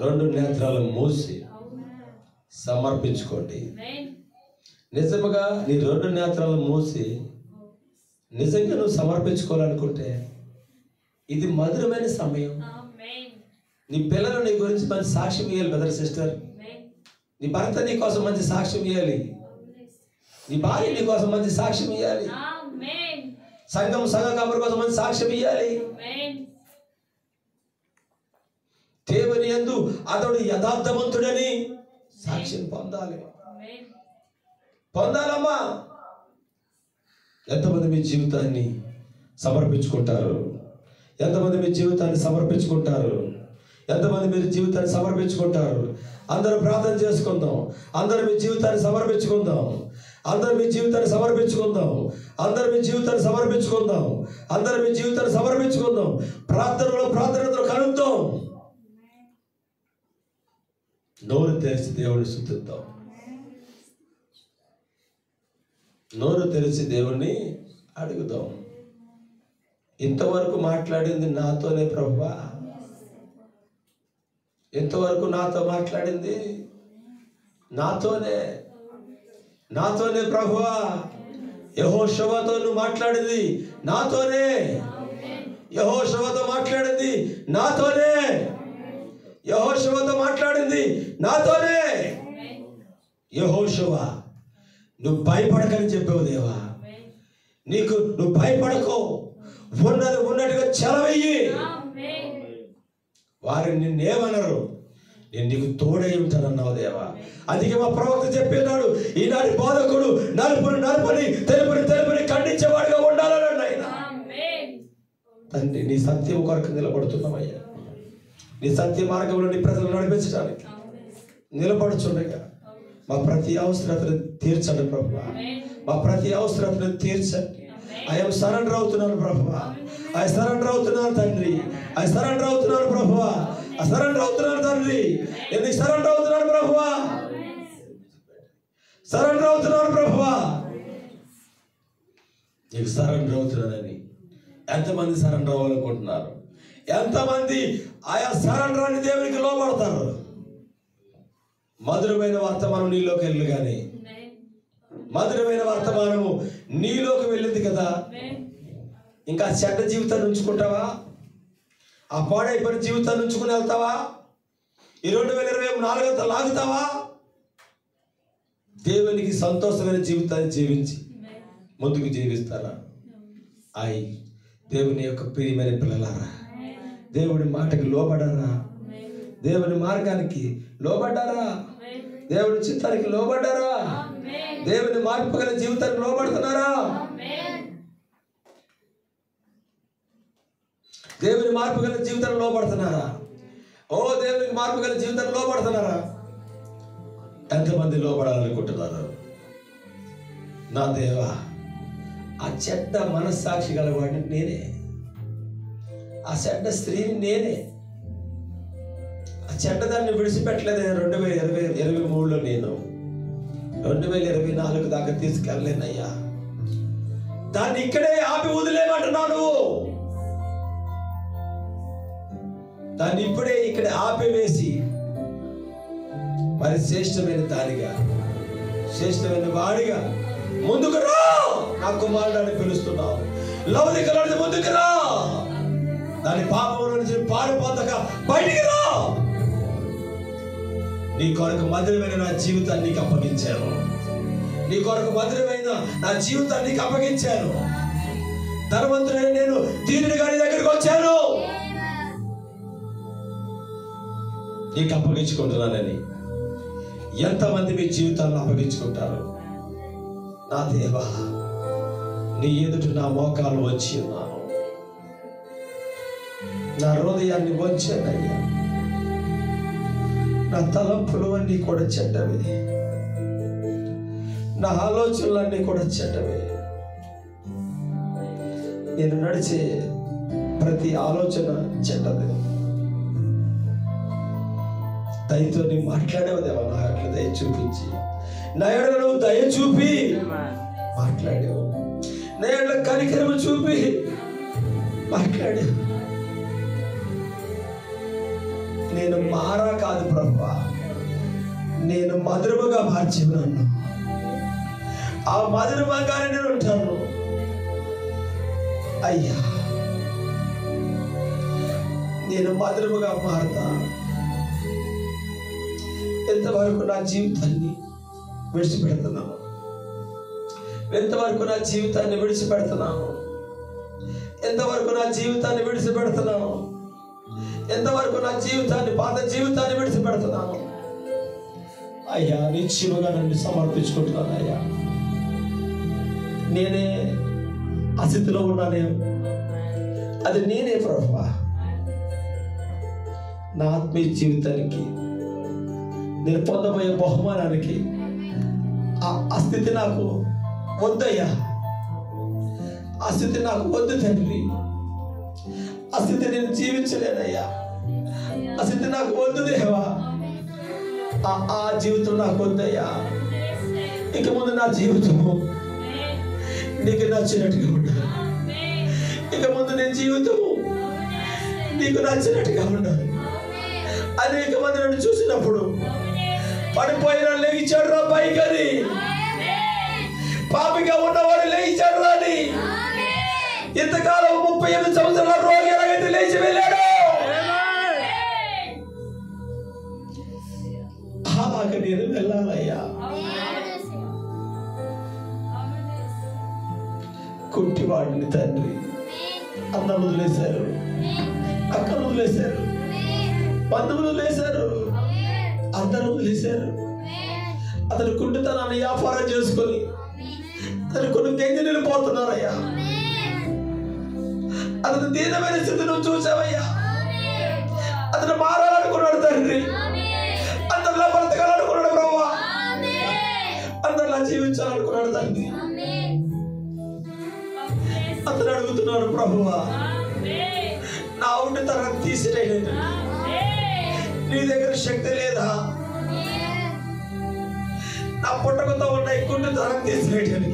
రెండు నేత్రాలు మూసి సమర్పించుకోండి. నిజముగా నీ రెండు నేత్రాలు మూసి నిజంగా నువ్వు సమర్పించుకోవాలనుకుంటే ఇది మధురమైన సమయం. నీ పిల్లలు నీ గురించి మంచి సాక్ష్యం ఇవ్వాలి. బ్రదర్, సిస్టర్, నీ భర్త నీ కోసం మంచి సాక్ష్యం ఇవ్వాలి. నీ భార్య నీ కోసం మంచి సాక్ష్యం ఇవ్వాలి. సంఘం కాపురి కోసం మంచి సాక్ష్యం ఇవ్వాలి. దేవుని యందు అతడు యథార్థవంతుడని సాక్ష్యం పొందాలమ్మా. ఎంతమంది మీ జీవితాన్ని సమర్పించుకుంటారు? ఎంతమంది మీ జీవితాన్ని సమర్పించుకుంటారు? ఎంతమంది మీరు జీవితాన్ని సమర్పించుకుంటారు? అందరూ ప్రార్థన చేసుకుందాం. అందరూ మీ జీవితాన్ని సమర్పించుకుందాం. అందరూ మీ జీవితాన్ని సమర్పించుకుందాం. అందరూ మీ జీవితాన్ని సమర్పించుకుందాం. అందరూ మీ జీవితాన్ని సమర్పించుకుందాం. ప్రార్థనలో కలుద్దాం. నోరు తెరిచి దేవుణ్ణి స్తుతిద్దాం. నోరు తెరిచి దేవుణ్ణి అడుగుదాం. ఇంతవరకు మాట్లాడింది నాతోనే ప్రభువా, ఇంతవరకు నాతో మాట్లాడింది నాతోనే ప్రభువా. యెహోషువతో నువ్వు మాట్లాడింది నాతోనే. యెహోషువతో మాట్లాడింది నాతోనే. యెహోషువతో మాట్లాడింది నాతోనే. యెహోషువ, నువ్వు భయపడకని చెప్పావు దేవా. నువ్వు భయపడకో, ఉన్నది ఉన్నట్టుగా చెలవయ్యి. వారిని నిన్నేమనరు, నేను నీకు తోడై ఉంటానన్నావు దేవా. అందుకే మా ప్రవక్త చెప్పినాడు, ఈనాటి బోధకుడు నలుపుని తెలుపుని ఖండించేవాడుగా ఉండాలని ఆయన. తండ్రి, నీ సత్యం కొరకు నిలబడుతున్నామయ్యా. నీ సత్య మార్గంలో నీ ప్రజలు నడిపించడానికి నిలబడుచుండగా మా ప్రతి అవసరతను తీర్చండి ప్రభువా. మా ప్రతి అవసరతను తీర్చండి. ఐఎమ్ సరెండర్ అవుతున్నాను ప్రభువా. ఐ సరెండర్ అవుతున్నాను తండ్రి. ఐ సరెండర్ అవుతున్నాను ప్రభువా. సరెండర్ అవుతున్నాను తండ్రి. నేను సరెండర్ అవుతున్నాను ప్రభువా. సరెండర్ అవుతున్నాను ప్రభువా. నీకు సరెండర్ అవుతున్నానని ఎంతమంది సరెండర్ అవ్వాలనుకుంటున్నారు? ఎంతమంది ఆయా సరెండర్ దేవునికి లోపడతారు? మధురమైన వర్తమానం నీలోకి వెళ్ళి, కానీ మధురమైన వర్తమానము నీలోకి వెళ్ళింది కదా. ఇంకా చెడ్డ జీవితాన్ని ఉంచుకుంటావా? ఆ పాడైపోయిన జీవితాన్ని ఉంచుకుని వెళ్తావా? ఈ 2024 లాగుతావా? దేవునికి సంతోషమైన జీవితాన్ని జీవించి ముందుకు జీవిస్తారా? దేవుని యొక్క ప్రియమైన పిల్లలారా, దేవుని మాటకి లోబడారా? దేవుని మార్గానికి లోబడ్డారా? దేవుని చిత్తానికి లోబడ్డారా? దేవుని మార్పు గల జీవితానికి లోబడుతున్నారా? దేవుని మార్పు గల జీవితానికి లోబడుతున్నారా? దేవునికి మార్పు గల జీవితానికి లోబడుతున్నారా? ఎంతమంది లోబడాలనుకుంటున్నారు? నా దేవా, ఆ చెడ్డ మనస్సాక్షి గలవాడిని నేనే. ఆ చెడ్డ స్త్రీని నేనే. ఆ చెడ్డదాన్ని విడిచిపెట్టలేదు. 2023లో నేను 2024 దాకా తీసుకెళ్ళలేనయ్యా. దాన్ని ఇక్కడే ఆపి వదిలేమంటున్నాను. దాన్ని ఇప్పుడే ఇక్కడ ఆపివేసి మరి శ్రేష్టమైన దానిగా, శ్రేష్టమైన వాడిగా ముందుకు రా. నా కుమారుడాన్ని పిలుస్తున్నావు. లౌకికలో ముందుకు రా. దాని పాపంలో నుంచి పాడు పొందక బయటికి రా. నీ కొరకు మధురమైన నా జీవితాన్ని నీకు అప్పగించాను. నీ కొరకు మధురమైన నా జీవితాన్ని నీకు అప్పగించాను. ధనవంతుడైన నేను దీనుడిగా నీ దగ్గరికి వచ్చాను. నీకు అప్పగించుకుంటున్నానని ఎంతమంది మీ జీవితాలను అప్పగించుకుంటారు? నా దేవా, నీ ఎదుట నా మోకాలు వచ్చి ఉన్నాను. నా హృదయాన్ని వంచానయ్యా. నా తలంపులు అన్నీ కూడా చెడ్డవి. నా ఆలోచనలన్నీ కూడా చెడ్డవి. నేను నడిచే ప్రతి ఆలోచన చెడ్డది. దయతో నీవు మాట్లాడేవు దేవా, నా యొక్క దయ చూపించి నా ఎడల నువ్వు దయ చూపి మాట్లాడావు, నా ఎడల కనికరము చూపి మాట్లాడావు. నేను మారా కాదు ప్రభువా, నేను మధురముగా మార్చి నన్ను, ఆ మధురముగానే నేను ఉంటాను అయ్యా. నేను మధురముగా మారుతా. ఎంతవరకు నా జీవితాన్ని విడిచిపెడుతున్నాను, ఎంతవరకు నా జీవితాన్ని విడిచిపెడుతున్నాను, ఎంతవరకు నా జీవితాన్ని విడిచిపెడుతున్నాను, ఎంతవరకు నా జీవితాన్ని, పాత జీవితాన్ని విడిచిపెడుతున్నాను అయ్యా. నిశ్చయముగా నన్ను సమర్పించుకుంటున్నాను అయ్యా. నేనే ఆ స్థితిలో ఉన్నానే, అది నేనే ప్రభువా. నా ఆత్మీయ జీవితానికి, నేను పొందబోయే బహుమానానికి ఆ స్థితి నాకు వద్దయ్యా. ఆ స్థితి నాకు వద్దు తండ్రి. ఆ స్థితి నేను జీవించలేనయ్యా. ఆ స్థితి నాకు వద్దు దేవా. ఆ జీవితం నాకు వద్దయ్యా. ఇక ముందు నా జీవితము నీకు నచ్చినట్టుగా ఉండాలి. ఇక ముందు నేను జీవితము నీకు నచ్చినట్టుగా ఉండాలి. అనేక మంది నన్ను చూసినప్పుడు పడిపోయిన లేచాడు రా పైకని, పాపిగా ఉన్నవాడు లేచాడు రాని, ఇంతకాలం 38 సంవత్సరాల రోగి ఎలాగైతే లేచి వెళ్ళాడు, అలాగ నేను వెళ్ళాలయ్యా. కుంటివాడిని తండ్రి అన్నలు వదిలేశారు, అక్కలు వదిలేశారు, బంధువులు వదిలేశారు, అందరూ వదిలేశారు. అతను కుంటితనాన్ని వ్యాపారం చేసుకొని అతను కొన్ని గంజనీళ్ళు పోతున్నారయ్యా. అతను దీనమైన స్థితి నువ్వు చూసావయ్యా. అతను మారాలనుకున్నాడు తండ్రి, అందరిలా బ్రతకాలనుకున్నాడు ప్రభువా, అందరిలా జీవించాలనుకున్నాడు తండ్రి. అతను అడుగుతున్నాడు ప్రభువా, నా ఉండితనం తీసిరేయండి. నీ దగ్గర శక్తి లేదా? నా పుట్టకతో ఉన్న ఈ కుంటితనం తీసిరేయండి.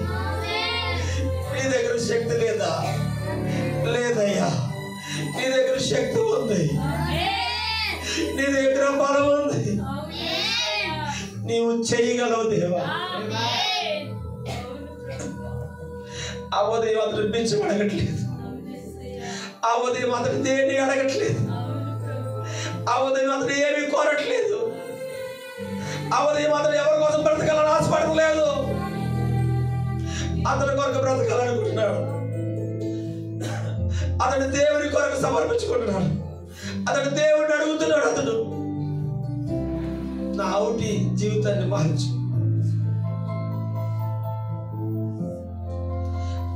నీ దగ్గర శక్తి లేదా? లేదయ్యా. నీ దగ్గర శక్తి ఉంది, నీ దగ్గర బలం ఉంది, నీవు చేయగలవు దేవా. ఆ ఉదయం అతను బిచ్చం అడగట్లేదు, ఆ ఉదయం అతను దేన్ని అడగట్లేదు, ఆ ఉదయం అతను ఏమీ కోరట్లేదు, ఆ ఉదయం అతను ఎవరి కోసం బ్రతకాలని ఆశపడలేదు, అతని కొరకు బ్రతకాలనుకుంటున్నాడు. అతడు దేవుని కొరకు సమర్పించుకుంటున్నాడు. అతడు దేవుడిని అడుగుతున్నాడు. అతడు నా అవుటి జీవితాన్ని మార్చు.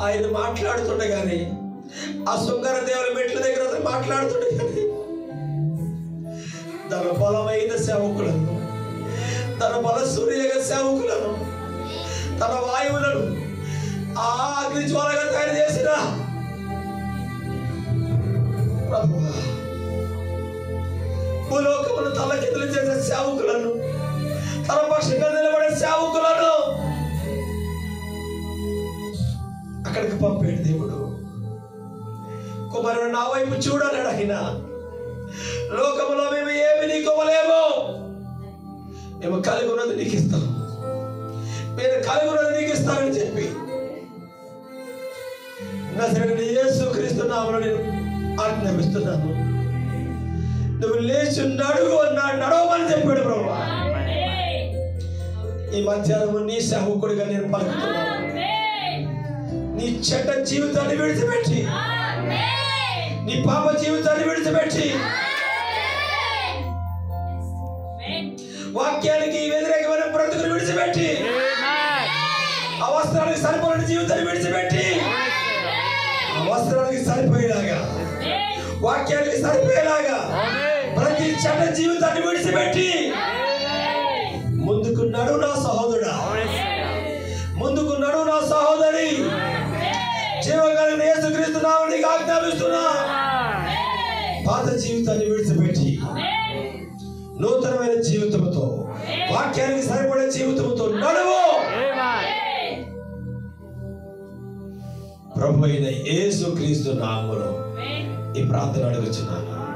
ఆయన మాట్లాడుతుండగానే, ఆ శృంగార దేవుని మెట్ల దగ్గర అతను మాట్లాడుతుండగానే, తన బలమైన సేవకులను, తన బల సూర్యగా సేవకులను, తన వాయువులను ఆ అగ్ని జ్వాలగా తయారు చేసిన ప్రభువా, భూలోకమును తలకిందులు చేసే సేవకులను, తన పక్షంగా నిలబడే సేవకులను అక్కడికి పంపాడు దేవుడు. కుమారుడు నా వైపు చూడన్నాడు ఆయన. లోకములో మేము ఏమి నీకు ఇవ్వలేము, మేము కలిగి ఉన్నది నీకు ఇస్తాం, మీరు కలిగి ఉన్నది నీకు ఇస్తానని చెప్పి నజరేయుడైన యేసుక్రీస్తు నామములో నేను ఆజ్ఞాపిస్తున్నాను. నువ్వు లేచి నడువు అన్నాడు, నడవమని చెప్పాడు ప్రభువా. ఈ మధ్యాహ్నం నీ సేవకుడిగా నేను పలుకుతున్నాను. నీ చెడ్డ జీవితాన్ని విడిచిపెట్టి, నీ పాప జీవితాన్ని విడిచిపెట్టి, వాక్యానికి వ్యతిరేకమైన బ్రతుకును విడిచిపెట్టి, అవసరానికి సరిపోయిన జీవితాన్ని విడిచిపెట్టి, అవసరానికి సరిపోయేలాగా, వాక్యానికి సరిపోయేలాగా ప్రతి చెడ్డ జీవితాన్ని విడిచిపెట్టి ముందుకు నడు నా సహోదరుడా, ముందుకు నడు నా సహోదరి. జీవగలిగిన యేసుక్రీస్తు నామమున నీకు ఆజ్ఞాపిస్తున్నా, పాత జీవితాన్ని విడిచిపెట్టి నూతనమైన జీవితంతో, వాక్యానికి సరిపడే జీవితంతో నడువు. ప్రభు అయిన యేసుక్రీస్తు నామములో ఈ ప్రార్థన అడుగుచున్నాను.